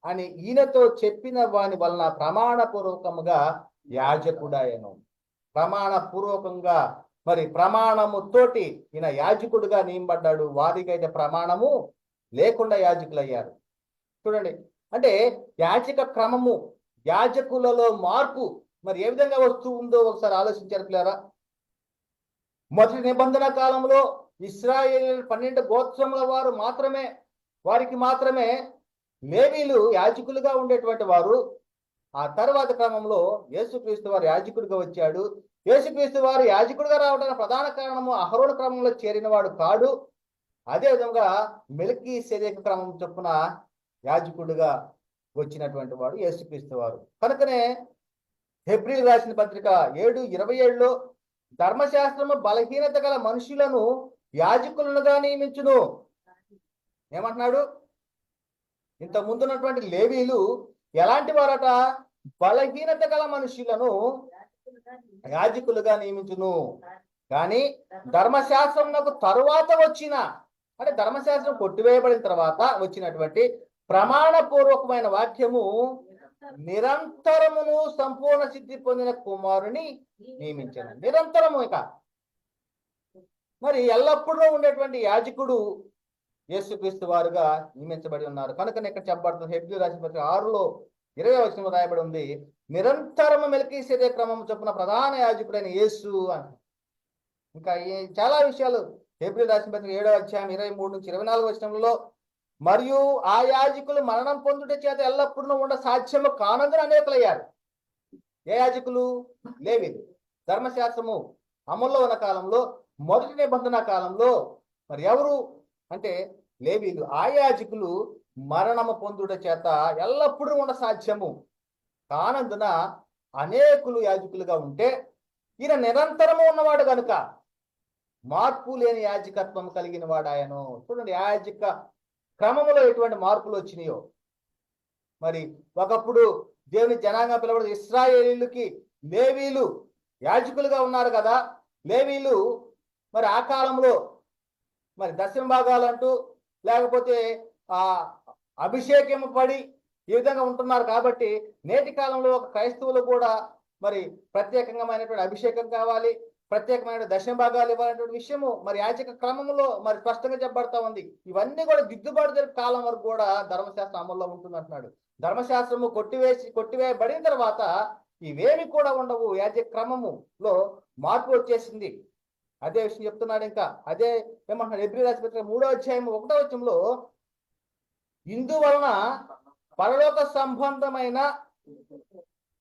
అని ఈయనతో చెప్పిన వాని వలన ప్రమాణపూర్వకముగా యాజకుడాయను. ప్రమాణపూర్వకంగా మరి ప్రమాణముతోటి ఈయన యాజకుడుగా నియమబడ్డాడు. వారికైతే ప్రమాణము లేకుండా యాజకులు అయ్యారు. చూడండి, అంటే యాజక క్రమము, యాజకులలో మార్పు మరి ఏ విధంగా వస్తూ ఉందో ఒకసారి ఆలోచించారు పిల్లరా. మొదటి నిబంధన కాలంలో ఇశ్రాయేలు 12 గోత్రముల వారు మాత్రమే, వారికి మాత్రమే లేవీలు యాజకులుగా ఉండేటువంటి వారు. ఆ తర్వాత క్రమంలో యేసుక్రీస్తు వారు యాజకుడిగా వచ్చాడు. యేసుక్రీస్తు వారు యాజకుడిగా రావడానికి ప్రధాన కారణము అహరోను క్రమంలో చేరినవాడు కాడు. అదేవిధంగా మెల్కీసెదెకు క్రమం చొప్పున యాజకుడిగా వచ్చినటువంటి వాడు యేసుక్రీస్తు వారు. కనుకనే హెబ్రీలు రాసిన పత్రిక 7:27లో ధర్మశాస్త్రము బలహీనత గల మనుషులను యాజకులుగా నియమించును. ఏమంటున్నాడు? ఇంత ముందున్నటువంటి లేవీలు ఎలాంటి వారట? బలహీనత గల మనుషులను యాజకులుగా నియమించును. కానీ ధర్మశాస్త్రంకు తరువాత వచ్చిన, అంటే ధర్మశాస్త్రం కొట్టివేయబడిన తర్వాత వచ్చినటువంటి ప్రమాణపూర్వకమైన వాక్యము నిరంతరమును సంపూర్ణ సిద్ధి పొందిన కుమారుని నియమించాను. నిరంతరము. ఇక మరి ఎల్లప్పుడూ ఉండేటువంటి యాజకుడు యేసుక్రీస్తు వారుగా నియమించబడి ఉన్నారు. కనుక ఇక్కడ చెప్పబడుతుంది హెబ్రీ రాసిన పత్రిక 6:20 రాయబడి ఉంది, నిరంతరము మెల్కీసెదెకు క్రమం చొప్పున ప్రధాన యాజకుడైన యేసు అని. ఇంకా చాలా విషయాలు హెబ్రీ రాసిన పత్రిక 7:23-24 మరియు ఆ యాజకులు మరణం పొందుట చేత ఎల్లప్పుడూ ఉండ సాధ్యము కానందున అనేకులయ్యారు. ఏ యాజకులు? లేవీలు. ధర్మశాస్త్రము అమల్లో ఉన్న కాలంలో, మొదటి నిబంధన కాలంలో మరి ఎవరు అంటే లేవీలు. ఆ యాజకులు మరణము పొందుట చేత ఎల్లప్పుడూ ఉండ సాధ్యము కానందున అనేకులు యాజకులుగా ఉంటే, ఈయన నిరంతరము ఉన్నవాడు కనుక మార్పు లేని యాజకత్వం కలిగిన వాడు ఆయను. చూడండి, యాజక క్రమంలో ఎటువంటి మార్పులు వచ్చినాయో. మరి ఒకప్పుడు దేవుని జనాంగ పిలవబడి ఇశ్రాయేలీయులకి లేవీలు యాజకులుగా ఉన్నారు కదా. లేవీలు మరి ఆ కాలంలో మరి దశమ భాగాలంటూ, లేకపోతే ఆ అభిషేకం పడి ఈ విధంగా ఉంటున్నారు. కాబట్టి నేటి కాలంలో ఒక క్రైస్తవులు కూడా మరి ప్రత్యేకమైనటువంటి అభిషేకం కావాలి, ప్రత్యేకమైన దశమ భాగాలు ఇవ్వాలనేటువంటి విషయము మరి యాజక క్రమంలో మరి స్పష్టంగా చెప్పబడతా ఉంది. ఇవన్నీ కూడా దిద్దుబాటు జరిగే కాలం వరకు కూడా ధర్మశాస్త్రం అమల్లో ఉంటుంది అంటున్నాడు. ధర్మశాస్త్రము కొట్టివేయబడిన తర్వాత ఇవేమి కూడా ఉండవు. యాజక క్రమములో మార్పు వచ్చేసింది. అదే విషయం చెప్తున్నాడు. ఇంకా అదే ఏమంటున్నాడు హెబ్రీ రాసిన పత్రిక 3:1 ఇందువలన పరలోక సంబంధమైన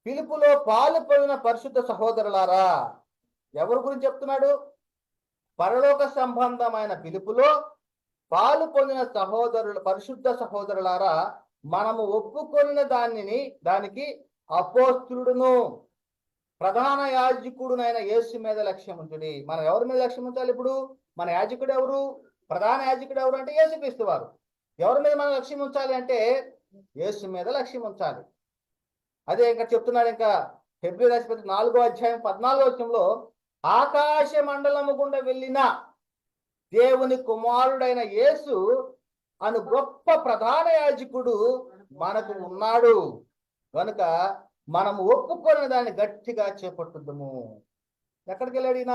పిలుపులో పాలు పొందిన పరిశుద్ధ సహోదరులారా. ఎవరి గురించి చెప్తున్నాడు? పరలోక సంబంధమైన పిలుపులో పాలు పొందిన పరిశుద్ధ సహోదరులారా, మనము ఒప్పుకొనిన దానికి అపోస్తులుడును ప్రధాన యాజకుడునైన యేసు మీద లక్ష్యం ఉంచుడి. మనం ఎవరి మీద లక్ష్యం ఉంచాలి? ఇప్పుడు మన యాజకుడు ఎవరు? ప్రధాన యాజకుడు ఎవరు అంటే యేసుక్రీస్తు వారు. ఎవరి మీద మనం లక్ష్యం ఉంచాలి అంటే యేసు మీద లక్ష్యం ఉంచాలి. అదే ఇంకా చెప్తున్నాడు. ఇంకా హెబ్రీ రాసిన పత్రిక 4:14 ఆకాశ మండలము గుండా వెళ్ళిన దేవుని కుమారుడైన యేసు అను గొప్ప ప్రధాన యాజకుడు మనకు ఉన్నాడు కనుక మనము ఒప్పుకొని దాన్ని గట్టిగా చేపట్టుద్దాము. ఎక్కడికి వెళ్ళాడు ఈయన?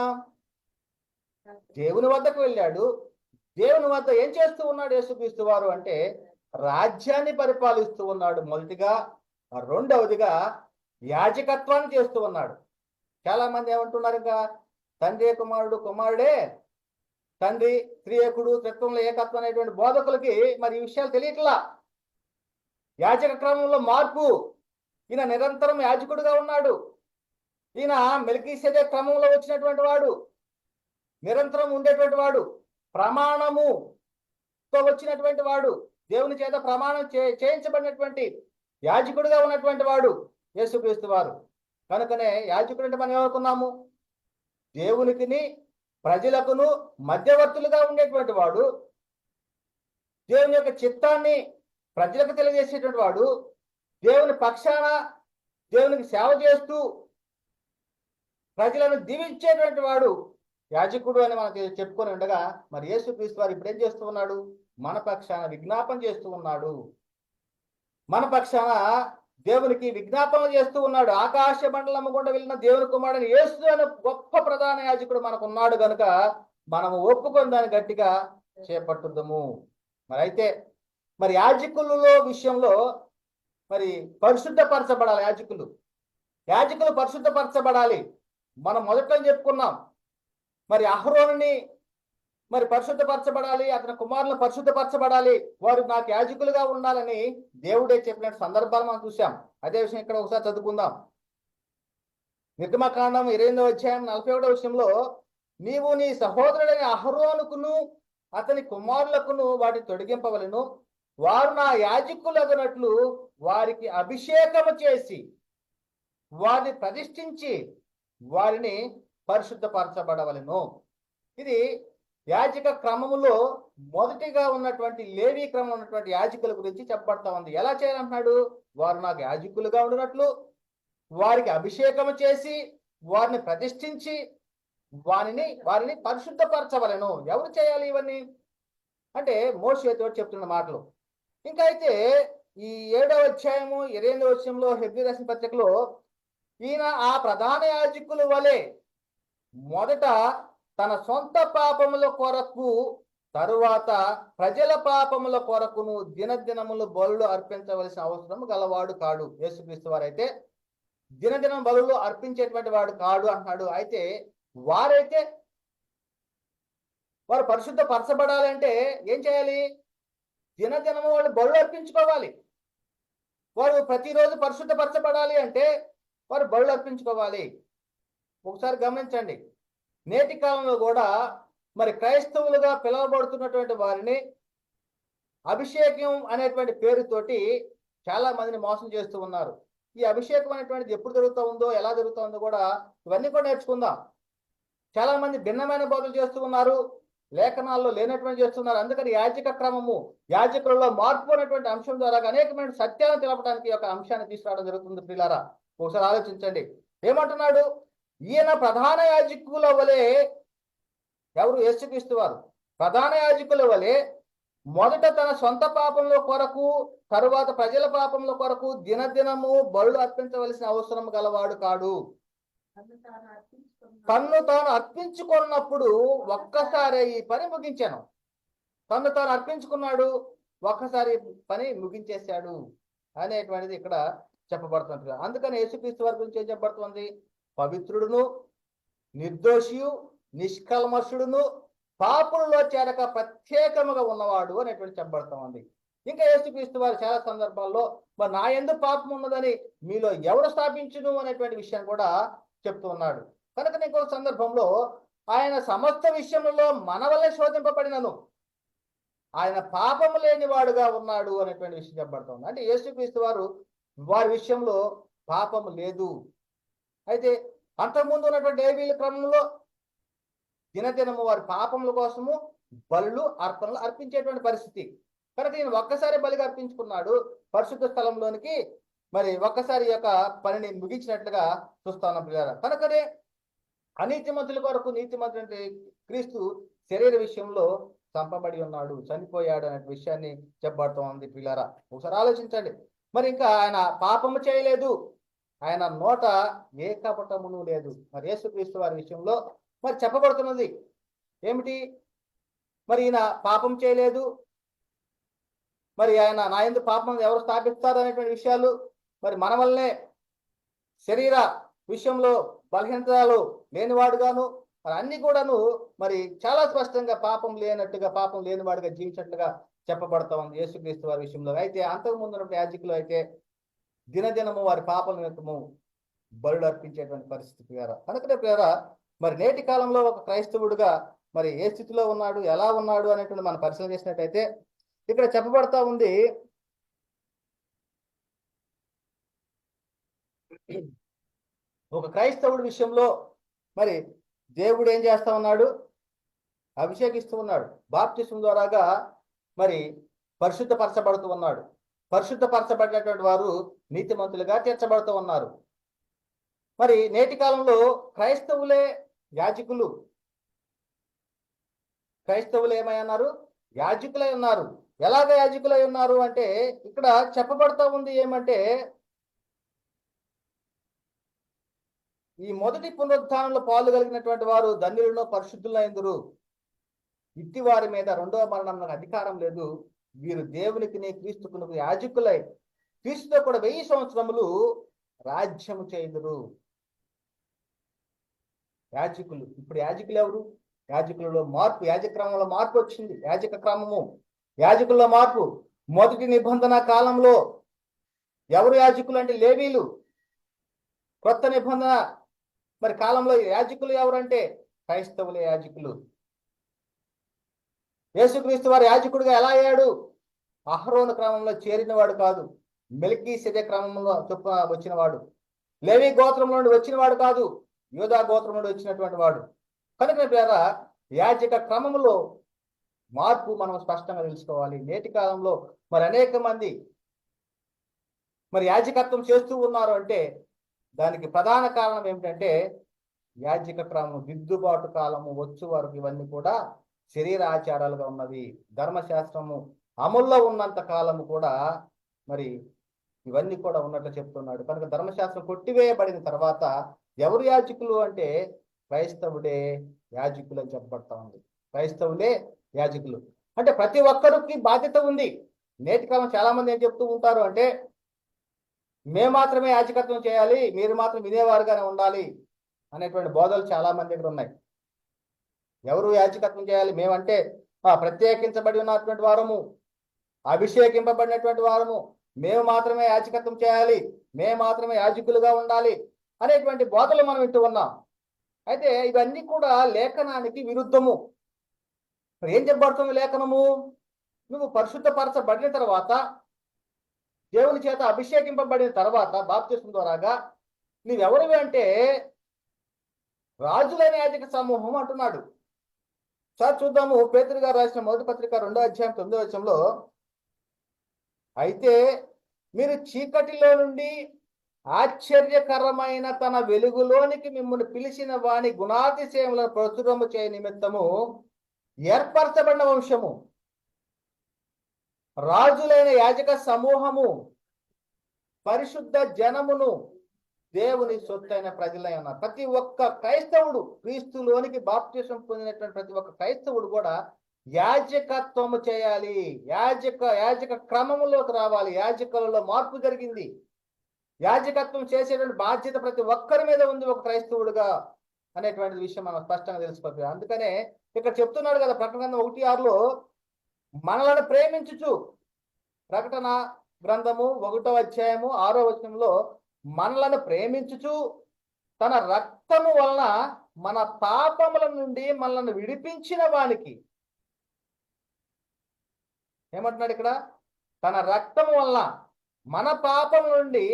దేవుని వద్దకు వెళ్ళాడు. దేవుని వద్ద ఏం చేస్తూ ఉన్నాడు యేసుక్రీస్తు వారు అంటే రాజ్యాన్ని పరిపాలిస్తూ ఉన్నాడు మొదటిగా. రెండవదిగా యాజకత్వాన్ని చేస్తూ ఉన్నాడు. చాలా మంది ఏమంటున్నారు? ఇంకా తండ్రి కుమారుడు, కుమారుడే తండ్రి, త్రియేకుడు, త్రిత్వంలో ఏకత్వం అనేటువంటి బోధకులకి మరి ఈ విషయాలు తెలియట్లా. యాజక క్రమంలో మార్పు. ఈయన నిరంతరం యాజకుడుగా ఉన్నాడు. ఈయన మెల్కీసెదెకు క్రమంలో వచ్చినటువంటి వాడు, నిరంతరం ఉండేటువంటి వాడు, ప్రమాణముతో వచ్చినటువంటి వాడు, దేవుని చేత ప్రమాణం చేయించబడినటువంటి యాజకుడిగా ఉన్నటువంటి వాడు యేసుక్రీస్తు వారు. కనుకనే యాజకుడు అంటే మనం ఏమనుకున్నాము? దేవునికిని ప్రజలకును మధ్యవర్తులుగా ఉండేటువంటి వాడు, దేవుని యొక్క చిత్తాన్ని ప్రజలకు తెలియజేసేటువంటి వాడు, దేవుని పక్షాన దేవునికి సేవ చేస్తూ ప్రజలను దీవించేటువంటి వాడు యాజకుడు అని మనం చెప్పుకొని ఉండగా, మరి యేసుక్రీస్తు వారు ఇప్పుడు ఏం చేస్తూ ఉన్నాడు? మన పక్షాన విజ్ఞాపన చేస్తూ ఉన్నాడు. మన పక్షాన దేవునికి విజ్ఞాపన చేస్తూ ఉన్నాడు. ఆకాశ మండలము గుండా వెళ్ళిన దేవుని కుమారుడు యేసు అనే గొప్ప ప్రధాన యాజకుడు మనకు ఉన్నాడు కనుక మనము ఒప్పుకొని దాన్ని గట్టిగా చేపట్టుద్దాము. మరి అయితే మరి యాజకులలో విషయంలో మరి పరిశుద్ధపరచబడాలి. యాజకులు పరిశుద్ధపరచబడాలి. మనం మొదట్లో చెప్పుకున్నాం. మరి అహరోనుని మరి పరిశుద్ధపరచబడాలి, అతని కుమారులను పరిశుద్ధపరచబడాలి, వారు నాకు యాజకులుగా ఉండాలని దేవుడే చెప్పిన సందర్భాలు మనం చూసాం. అదే విషయం ఇక్కడ ఒకసారి చదువుకుందాం. నిర్గమకాండం 28వ అధ్యాయం 41వ విషయంలో, నీవు నీ సహోదరుడైన అహరోనుకును అతని కుమారులకును వాటి తొడిగింపవలను, వారు నా యాజకులగునట్లు వారికి అభిషేకము చేసి వారిని ప్రతిష్ఠించి వారిని పరిశుద్ధపరచబడవలను. ఇది యాజక క్రమములో మొదటిగా ఉన్నటువంటి లేవీ క్రమం ఉన్నటువంటి యాజకుల గురించి చెప్పబడతా ఉంది. ఎలా చేయాలంటున్నాడు? వారు నాకు యాజకులుగా ఉండినట్లు వారికి అభిషేకము చేసి వారిని ప్రతిష్ఠించి వారిని పరిశుద్ధపరచవలను. ఎవరు చేయాలి ఇవన్నీ అంటే మోషేతో చెప్తున్న మాటలు. ఇంకా అయితే ఈ 7వ అధ్యాయము 28వ వచనంలో హెబ్రీ రాసిన పత్రికలో, ఈయన ఆ ప్రధాన యాజకుల వలె మొదట తన సొంత పాపముల కొరకు తరువాత ప్రజల పాపముల కొరకును దినదినములు బలులు అర్పించవలసిన అవసరం గలవాడు కాడు. యేసుక్రీస్తు వారైతే దినదినం బలులు అర్పించేటువంటి వాడు కాడు అంటున్నాడు. అయితే వారైతే వారు పరిశుద్ధపరచబడాలి అంటే ఏం చేయాలి? దినదినము వాళ్ళు బలులు అర్పించుకోవాలి. వారు ప్రతిరోజు పరిశుద్ధపరచబడాలి అంటే వారు బలులు అర్పించుకోవాలి. ఒకసారి గమనించండి, నేటి కాలంలో కూడా మరి క్రైస్తవులుగా పిలువబడుతున్నటువంటి వారిని అభిషేకం అనేటువంటి పేరుతోటి చాలా మందిని మోసం చేస్తూ ఉన్నారు. ఈ అభిషేకం అనేటువంటిది ఎప్పుడు జరుగుతూ ఉందో, ఎలా జరుగుతూ ఉందో కూడా ఇవన్నీ కూడా నేర్చుకుందాం. చాలా మంది భిన్నమైన బోధలు చేస్తూ ఉన్నారు, లేఖనాల్లో లేనటువంటి చేస్తున్నారు. అందుకని యాజక క్రమము, యాజకులలో మార్పు అనేటువంటి అంశం ద్వారా అనేకమైన సత్యాలను తెలపడానికి ఒక అంశాన్ని తీసుకురావడం జరుగుతుంది. పిల్లారా, ఒకసారి ఆలోచించండి. ఏమంటున్నాడు? ఈయన ప్రధాన యాజకుల వలె, ఎవరు? యేసుక్రీస్తు వారు ప్రధాన యాజకుల వలె మొదట తన సొంత పాపంలో కొరకు తరువాత ప్రజల పాపంలో కొరకు దినదినము బలులు అర్పించవలసిన అవసరం గలవాడు కాడు. తన్ను తాను అర్పించుకున్నప్పుడు ఒక్కసారి ఈ పని ముగించాను. తన్ను తాను అర్పించుకున్నాడు, ఒక్కసారి పని ముగించేశాడు అనేటువంటిది ఇక్కడ చెప్పబడుతుంది. అందుకని యేసుక్రీస్తు వారి గురించి ఏం చెప్పబడుతుంది? పవిత్రుడును, నిర్దోషియు, నిష్కల్మషుడును, పాపులలో చేరక ప్రత్యేకముగా ఉన్నవాడు అనేటువంటి చెప్పబడతా ఉంది. ఇంకా యేసుక్రీస్తు వారు చాలా సందర్భాల్లో మరి నా యందు పాపం ఉన్నదని మీలో ఎవరు స్థాపించును అనేటువంటి విషయాన్ని కూడా చెప్తూ ఉన్నాడు. కనుక ఇంకొక సందర్భంలో ఆయన సమస్త విషయంలో మన వల్లే శోధింపబడినను ఆయన పాపము లేని వాడుగా ఉన్నాడు అనేటువంటి విషయం చెప్పబడుతుంది. అంటే యేసుక్రీస్తు వారి విషయంలో పాపము లేదు. అయితే అంతకుముందు ఉన్నటువంటి లేవీయుల క్రమంలో దినదినము వారి పాపముల కోసము బలులు అర్పణలు అర్పించేటువంటి పరిస్థితి. కనుక ఈయన ఒక్కసారి బలిగా అర్పించుకున్నాడు, పరిశుద్ధ స్థలంలోనికి మరి ఒక్కసారి యొక్క పనిని ముగించినట్లుగా చూస్తా ఉన్నాం పిల్లలు. కనుకనే అనీతిమంతుల కొరకు నీతిమంతుడు క్రీస్తు శరీర విషయంలో చంపబడి ఉన్నాడు, చనిపోయాడు అనే విషయాన్ని చెప్పబడుతూ ఉంది పిల్లరా. ఒకసారి ఆలోచించండి. మరి ఇంకా ఆయన పాపము చేయలేదు, ఆయన నోట ఏ కపటమును లేదు. మరి యేసుక్రీస్తు వారి విషయంలో మరి చెప్పబడుతున్నది ఏమిటి? మరి ఈయన పాపం చేయలేదు, మరి ఆయన నా యందు పాపం ఎవరు స్థాపిస్తారు అనేటువంటి విషయాలు, మరి మన వల్లనే శరీర విషయంలో బలహీనతలు లేనివాడుగాను మరి అన్ని కూడాను మరి చాలా స్పష్టంగా పాపం లేనట్టుగా, పాపం లేనివాడుగా జీవించినట్లుగా చెప్పబడతా ఉంది యేసుక్రీస్తు వారి విషయంలో. అయితే అంతకుముందు ఉన్నటువంటి యాజకులు అయితే దినదినము వారి పాపల నిమిత్తము బలులు అర్పించేటువంటి పరిస్థితి ప్రియరా. కనుకనే ప్రియరా, మరి నేటి కాలంలో ఒక క్రైస్తవుడుగా మరి ఏ స్థితిలో ఉన్నాడు, ఎలా ఉన్నాడు అనేటువంటి మనం పరిశీలన చేసినట్టయితే ఇక్కడ చెప్పబడతా ఉంది, ఒక క్రైస్తవుడి విషయంలో మరి దేవుడు ఏం చేస్తా ఉన్నాడు? అభిషేకిస్తూ ఉన్నాడు. బాప్తిస్మం ద్వారాగా మరి పరిశుద్ధపరచబడుతూ ఉన్నాడు. పరిశుద్ధపరచబడినటువంటి వారు నీతిమంతులుగా తీర్చబడుతూ ఉన్నారు. మరి నేటి కాలంలో క్రైస్తవులే యాజకులు, క్రైస్తవులు ఏమై ఉన్నారు? యాజకులై ఉన్నారు. ఎలాగ యాజకులై ఉన్నారు అంటే ఇక్కడ చెప్పబడతా ఉంది ఏమంటే, ఈ మొదటి పునరుద్ధానంలో పాలు కలిగినటువంటి వారు ధన్యులను పరిశుద్ధులైందురు. ఇట్టి వారి మీద రెండవ మరణం అధికారం లేదు. వీరు దేవునికి క్రీస్తుకు యాజకులై క్రీస్తుతో కూడా 1000 సంవత్సరములు రాజ్యము చేయుదురు. యాజకులు. ఇప్పుడు యాజకులు ఎవరు? యాజకులలో మార్పు, యాజక క్రమంలో మార్పు వచ్చింది. యాజక క్రమము, యాజకుల్లో మార్పు. మొదటి నిబంధన కాలంలో ఎవరు యాజకులు అంటే లేవీలు. కొత్త నిబంధన మరి కాలంలో యాజకులు ఎవరంటే క్రైస్తవులే యాజకులు. యేసుక్రీస్తు వారు యాజకుడిగా ఎలా అయ్యాడు? అహరోను క్రమంలో చేరినవాడు కాదు, మెల్కీసెదెకు క్రమంలో చొప్పున వచ్చినవాడు. లేవి గోత్రం నుండి వచ్చినవాడు కాదు, యూదా గోత్రం నుండి వచ్చినటువంటి వాడు. కనుక పేర యాజక క్రమంలో మార్పు మనం స్పష్టంగా తెలుసుకోవాలి. నేటి కాలంలో మరి అనేక మంది మరి యాజకత్వం చేస్తూ ఉన్నారు అంటే దానికి ప్రధాన కారణం ఏమిటంటే యాజక క్రమం దిద్దుబాటు కాలము వచ్చు వరకు ఇవన్నీ కూడా శరీర ఆచారాలుగా ఉన్నవి. ధర్మశాస్త్రము అమల్లో ఉన్నంత కాలము కూడా మరి ఇవన్నీ కూడా ఉన్నట్లు చెప్తున్నాడు. కనుక ధర్మశాస్త్రం కొట్టివేయబడిన తర్వాత ఎవరు యాజకులు అంటే క్రైస్తవుడే యాజకులు అని చెప్పబడతా ఉంది. క్రైస్తవులే యాజకులు అంటే ప్రతి ఒక్కరికి బాధ్యత ఉంది. నేటి కాలం చాలా మంది ఏం చెప్తూ ఉంటారు అంటే మేము మాత్రమే యాజకత్వం చేయాలి, మీరు మాత్రం వినేవారుగానే ఉండాలి అనేటువంటి బోధలు చాలా మంది దగ్గర ఉన్నాయి. ఎవరు యాజకత్వం చేయాలి? మేమంటే ప్రత్యేకించబడి ఉన్నటువంటి వారము, అభిషేకింపబడినటువంటి వారము, మేము మాత్రమే యాజకత్వం చేయాలి, మేము మాత్రమే యాజకులుగా ఉండాలి అనేటువంటి బోధలు మనం వింటూ ఉన్నాం. అయితే ఇవన్నీ కూడా లేఖనానికి విరుద్ధము. ఏం చెప్పబడుతుంది లేఖనము? నువ్వు పరిశుద్ధపరచబడిన తర్వాత, దేవుని చేత అభిషేకింపబడిన తర్వాత బాప్తిస్మం ద్వారాగా నువ్వెవరివి అంటే రాజులైన యాజక సమూహం అంటున్నాడు. సార్ చూద్దాము, పేతురు గారు రాసిన మొదటి పత్రిక 2వ అధ్యాయం 9వ వచనంలో, అయితే మీరు చీకటిలో నుండి ఆశ్చర్యకరమైన తన వెలుగులోనికి మిమ్మల్ని పిలిచిన వాని గుణాతిశయములను ప్రచురము చేయ నిమిత్తము ఏర్పరచబడిన వంశము, రాజులైన యాజక సమూహము, పరిశుద్ధ జనమును, దేవుని సొత్తైన ప్రజలై ఉన్నారు. ప్రతి ఒక్క క్రైస్తవుడు, క్రీస్తులోనికి బాప్తిసం పొందినటువంటి ప్రతి ఒక్క క్రైస్తవుడు కూడా యాజకత్వము చేయాలి, యాజక క్రమములోకి రావాలి. యాజకులలో మార్పు జరిగింది. యాజకత్వం చేసేటువంటి బాధ్యత ప్రతి ఒక్కరి మీద ఉంది ఒక క్రైస్తవుడుగా అనేటువంటి విషయం మనం స్పష్టంగా తెలుసుకోవాలి. అందుకనే ఇక్కడ చెప్తున్నాడు కదా ప్రకటన 1:6లో, మనలను ప్రేమించుచు, ప్రకటన గ్రంథము 1వ అధ్యాయము 6వ వచనంలో, మనలను ప్రేమించుచు తన రక్తము వలన మన పాపముల నుండి మనల్ని విడిపించిన వానికి, ఏమంటున్నాడు ఇక్కడ? తన రక్తము వలన మన పాపం నుండి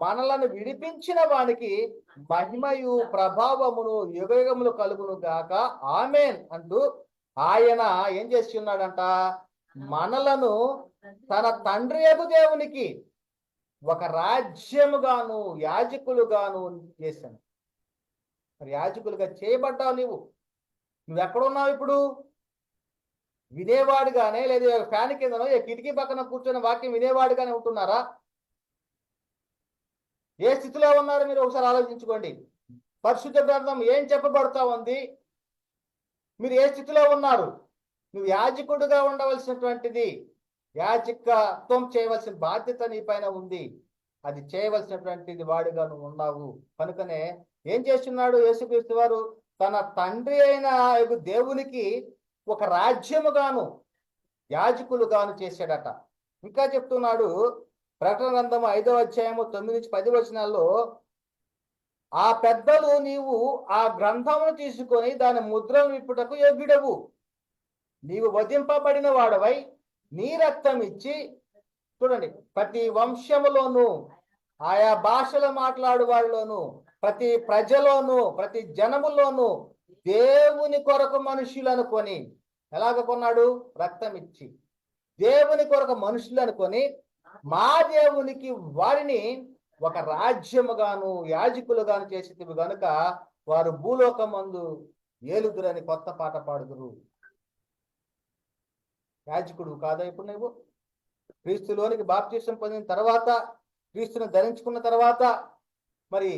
మనలను విడిపించిన వానికి మహిమయు ప్రభావమును యుగయుగములు కలుగును గాక, ఆమేన్ అంటూ ఆయన ఏం చేసి ఉన్నాడంట? మనలను తన తండ్రి యగు దేవునికి ఒక రాజ్యముగాను యాజకులుగాను చేశాను. మరి యాజకులుగా చేయబడ్డావు. నువ్వు ఎక్కడున్నావు ఇప్పుడు? వినేవాడుగానే, లేదా ఫ్యాన్ కిందనో కిటికీ పక్కన కూర్చొని వాక్యం వినేవాడుగానే ఉంటున్నారా? ఏ స్థితిలో ఉన్నారు మీరు ఒకసారి ఆలోచించుకోండి. పరిశుద్ధ గ్రంథం ఏం చెప్పబడతా ఉంది? మీరు ఏ స్థితిలో ఉన్నారు? నువ్వు యాజకుడుగా ఉండవలసినటువంటిది, యాజకత్వం చేయవలసిన బాధ్యత నీ పైన ఉంది. అది చేయవలసినటువంటిది వాడుగా నువ్వు ఉన్నావు. కనుకనే ఏం చేస్తున్నాడు యేసుక్రీస్తు వారు? తన తండ్రి అయిన దేవునికి ఒక రాజ్యముగాను యాజకులుగాను చేశాడట. ఇంకా చెప్తున్నాడు ప్రకటన గ్రంథము 5వ అధ్యాయము 9-10 వచనాల్లో, ఆ పెద్దలు నీవు ఆ గ్రంథమును తీసుకొని దాని ముద్రను విప్పుటకు యోగ్యుడవు, నీవు వధింపబడిన వాడవై నీ రక్తం ఇచ్చి, చూడండి, ప్రతి వంశములోను, ఆయా భాషలు మాట్లాడు వారిలోను, ప్రతి ప్రజలోను, ప్రతి జనములోను దేవుని కొరకు మనుషులు అనుకొని, ఎలాగ కొన్నాడు? రక్తం ఇచ్చి. దేవుని కొరకు మనుషులు అనుకొని మా దేవునికి వారిని ఒక రాజ్యముగాను యాజకులుగాను చేసేది గనుక వారు భూలోకమందు ఏలుదురని కొత్త పాట పాడుదురు. యాజకుడు కాదా ఇప్పుడు నువ్వు? క్రీస్తులోనికి బాప్తిసం పొందిన తర్వాత, క్రీస్తును ధరించుకున్న తర్వాత మరి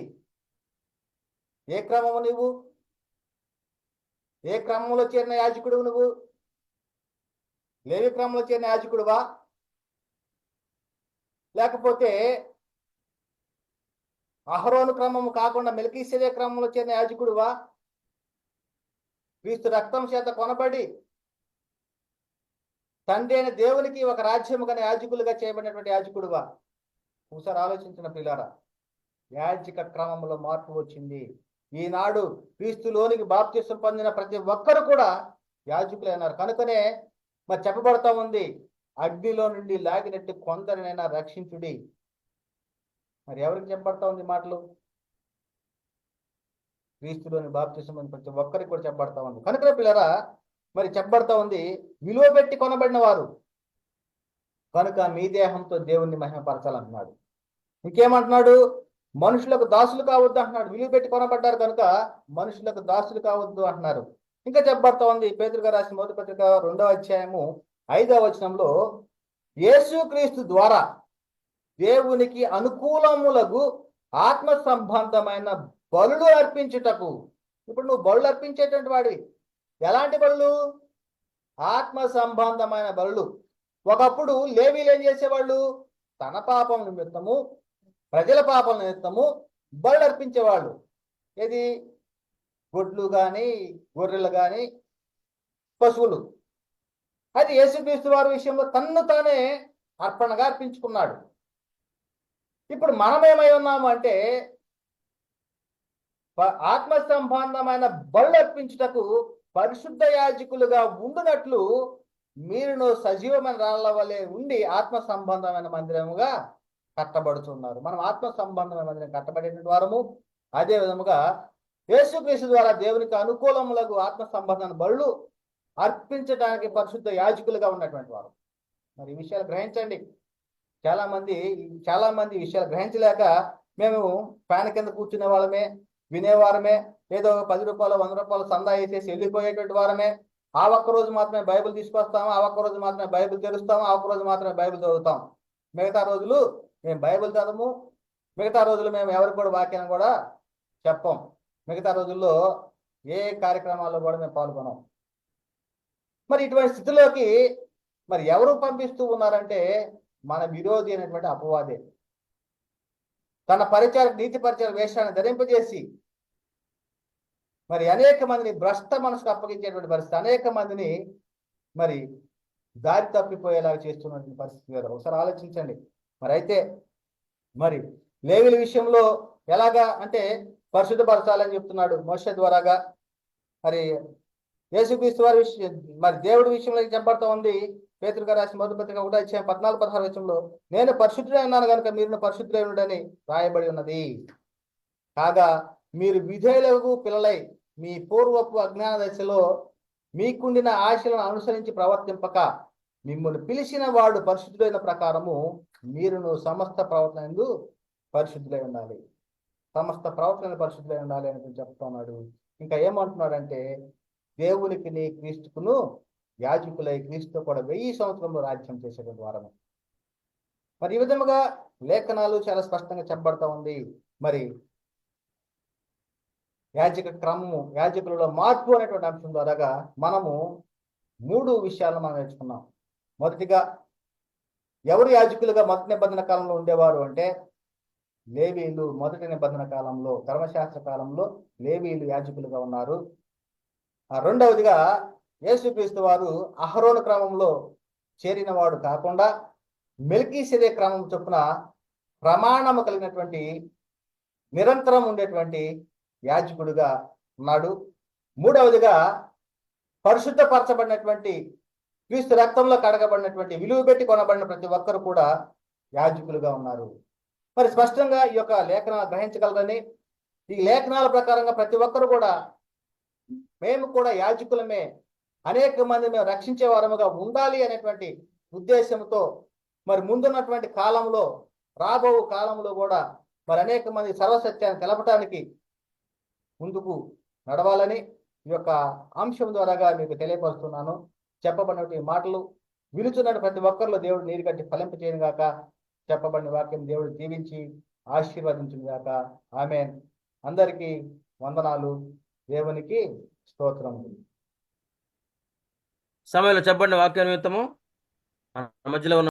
ఏ క్రమము నువ్వు? ఏ క్రమంలో చేరిన యాజకుడు నువ్వు? లేవి క్రమంలో చేరిన యాజకుడువా? లేకపోతే అహరోను క్రమము కాకుండా మెల్కీసెదెకు క్రమంలో చేరిన యాజకుడువా? క్రీస్తు రక్తం చేత కొనబడి తండ్రి అయిన దేవునికి ఒక రాజ్యము కానీ యాజకులుగా చేయబడినటువంటి యాజకుడుగా. ఒకసారి ఆలోచించిన పిల్లారా, యాజక క్రమంలో మార్పు వచ్చింది. ఈనాడు క్రీస్తులోనికి బాప్తిసం పొందిన ప్రతి ఒక్కరు కూడా యాజకులే అన్నారు. కనుకనే మరి చెప్పబడతా ఉంది, అగ్నిలో నుండి లాగినట్టు కొందరినైనా రక్షించుడి. మరి ఎవరికి చెప్పబడతా ఉంది మాటలు? క్రీస్తులోని బాప్తిసం అని ప్రతి ఒక్కరికి కూడా చెప్పబడతా ఉంది. కనుక పిల్లరా, మరి చెప్పబడతా ఉంది, విలువ పెట్టి కొనబడిన వారు కనుక మీ దేహంతో దేవుణ్ణి మహిమపరచాలంటున్నాడు. ఇంకేమంటున్నాడు? మనుషులకు దాసులు కావద్దు అంటున్నాడు. విలువ పెట్టి కొనబడ్డారు కనుక మనుషులకు దాసులు కావద్దు అంటున్నారు. ఇంకా చెప్పబడతా ఉంది పేతురు గారు రాసిన మొదటి పత్రిక 2వ అధ్యాయము 5వ వచనంలో, యేసుక్రీస్తు ద్వారా దేవునికి అనుకూలములకు ఆత్మ సంబంధమైన బలులు అర్పించుటకు. ఇప్పుడు నువ్వు బలులు అర్పించేటువంటి వాడివి. ఎలాంటి బలులు? ఆత్మ సంబంధమైన బలులు. ఒకప్పుడు లేవీలు ఏం చేసేవాళ్ళు? తన పాపం నిమిత్తము, ప్రజల పాపం నిమిత్తము బలులు అర్పించేవాళ్ళు. ఏది? గొడ్లు కానీ, గొర్రెలు కానీ, పశువులు. అది యేసుక్రీస్తు వారి విషయంలో తన్ను తానే అర్పణగా అర్పించుకున్నాడు. ఇప్పుడు మనం ఏమై ఉన్నాము అంటే, ఆత్మ సంబంధమైన బలులు అర్పించుటకు పరిశుద్ధ యాజకులుగా ఉండునట్లు మీరును సజీవమైన రాళ్ల వలె ఉండి ఆత్మ సంబంధమైన మందిరముగా కట్టబడుతున్నారు. మనం ఆత్మ సంబంధమైన మందిరం కట్టబడేటువంటి వారము. అదే విధముగా యేసుక్రీస్తు ద్వారా దేవునికి అనుకూలములకు ఆత్మ సంబంధమైన బలులు అర్పించడానికి పరిశుద్ధ యాజకులుగా ఉన్నటువంటి వారు. మరి ఈ విషయాలు గ్రహించండి. చాలా మంది ఈ విషయాలు గ్రహించలేక మేము ఫ్యాన్ కింద కూర్చునే వాళ్ళమే, వినేవారమే, ఏదో 10 రూపాయలు 100 రూపాయలు సందా వేసేసి వెళ్ళిపోయేటువంటి వారమే. ఆ ఒక్కరోజు మాత్రమే బైబిల్ తీసుకొస్తాము, ఆ ఒక్కరోజు మాత్రమే బైబిల్ తెరుస్తాము, ఆ ఒక్కరోజు మాత్రమే బైబిల్ చదువుతాం. మిగతా రోజులు మేము బైబిల్ చదవము, మిగతా రోజులు మేము ఎవరికి కూడా వాక్యాన్ని కూడా చెప్పం, మిగతా రోజుల్లో ఏ కార్యక్రమాల్లో కూడా మేము పాల్గొనాం. మరి ఇటువంటి స్థితిలోకి మరి ఎవరు పంపిస్తూ ఉన్నారంటే మన విరోధి అయినటువంటి అపవాదే. తన నీతి పరిచార వేషాన్ని ధరింపజేసి మరి అనేక మందిని భ్రష్ట మనసుకు అప్పగించేటువంటి పరిస్థితి, అనేక మందిని మరి దారి తప్పిపోయేలాగా చేస్తున్నటువంటి పరిస్థితి వేరు. ఒకసారి ఆలోచించండి. మరి అయితే మరి లేవీల విషయంలో ఎలాగా అంటే పరిశుద్ధపరచాలని చెప్తున్నాడు మోషే ద్వారాగా. మరి యేసుక్రీస్తు వారి విషయం, మరి దేవుడి విషయంలో చెప్పబడతా ఉంది పేతురు గారు రాసిన మొదటి పత్రిక 1వ అధ్యాయం 14-16 వచనంలో, నేను పరిశుద్ధుడై ఉన్నాను కనుక మీరు పరిశుద్ధులై ఉండండి రాయబడి ఉన్నది. కాగా మీరు విధేయులకు పిల్లలై మీ పూర్వపు అజ్ఞాన దశలో మీకుండిన ఆశలను అనుసరించి ప్రవర్తింపక మిమ్మల్ని పిలిచిన వాడు పరిశుద్ధుడైన ప్రకారము మీరును సమస్త ప్రవర్తన పరిశుద్ధులై ఉండాలి. సమస్త ప్రవర్తన పరిశుద్ధులై ఉండాలి అని చెప్తున్నాడు. ఇంకా ఏమంటున్నాడంటే, దేవునికి నీ క్రీస్తుకును యాజకులై క్రీస్తు కూడా 1000 సంవత్సరంలో రాజ్యం చేసేటువంటి వారము. మరి ఈ విధముగా లేఖనాలు చాలా స్పష్టంగా చెప్పబడతా ఉంది. మరి యాజక క్రమము, యాజకులలో మార్పు అనేటువంటి అంశం ద్వారాగా మనము 3 విషయాలను మనం నేర్చుకున్నాం. మొదటిగా, ఎవరు యాజకులుగా మొదటి నిబంధన కాలంలో ఉండేవారు అంటే లేవీలు. మొదటి నిబంధన కాలంలో, ధర్మశాస్త్ర కాలంలో లేవీలు యాజకులుగా ఉన్నారు. రెండవదిగా, యేసుక్రీస్తు వారు అహరోను క్రమంలో చేరిన వాడు కాకుండా మెల్కీసెదెకు క్రమం చొప్పున ప్రమాణము కలిగినటువంటి నిరంతరం ఉండేటువంటి యాజకుడుగా ఉన్నాడు. మూడవదిగా, పరిశుద్ధపరచబడినటువంటి క్రీస్తు రక్తంలో కడగబడినటువంటి విలువ పెట్టి కొనబడిన ప్రతి ఒక్కరు కూడా యాజకులుగా ఉన్నారు. మరి స్పష్టంగా ఈ యొక్క లేఖనాలు గ్రహించగలరని, ఈ లేఖనాల ప్రకారంగా ప్రతి ఒక్కరు కూడా మేము కూడా యాజకులమే, అనేక మంది మేము రక్షించే వారముగా ఉండాలి అనేటువంటి ఉద్దేశంతో మరి ముందున్నటువంటి కాలంలో, రాబో కాలంలో కూడా మరి అనేక మంది సర్వసత్యాన్ని తెలపడానికి ముందుకు నడవాలని ఈ యొక్క అంశం ద్వారాగా మీకు తెలియపరుస్తున్నాను. చెప్పబడినటువంటి మాటలు విలుచున్న ప్రతి ఒక్కరిలో దేవుడు నీరు కట్టి ఫలింప చేయను గాక. చెప్పబడిన వాక్యం దేవుడు దీవించి ఆశీర్వదించును గాక. ఆమేన్. అందరికీ వందనాలు. దేవునికి స్తోత్రములు. సమయంలో చెప్పండి వాక్య నిమిత్తము మధ్యలో ఉన్న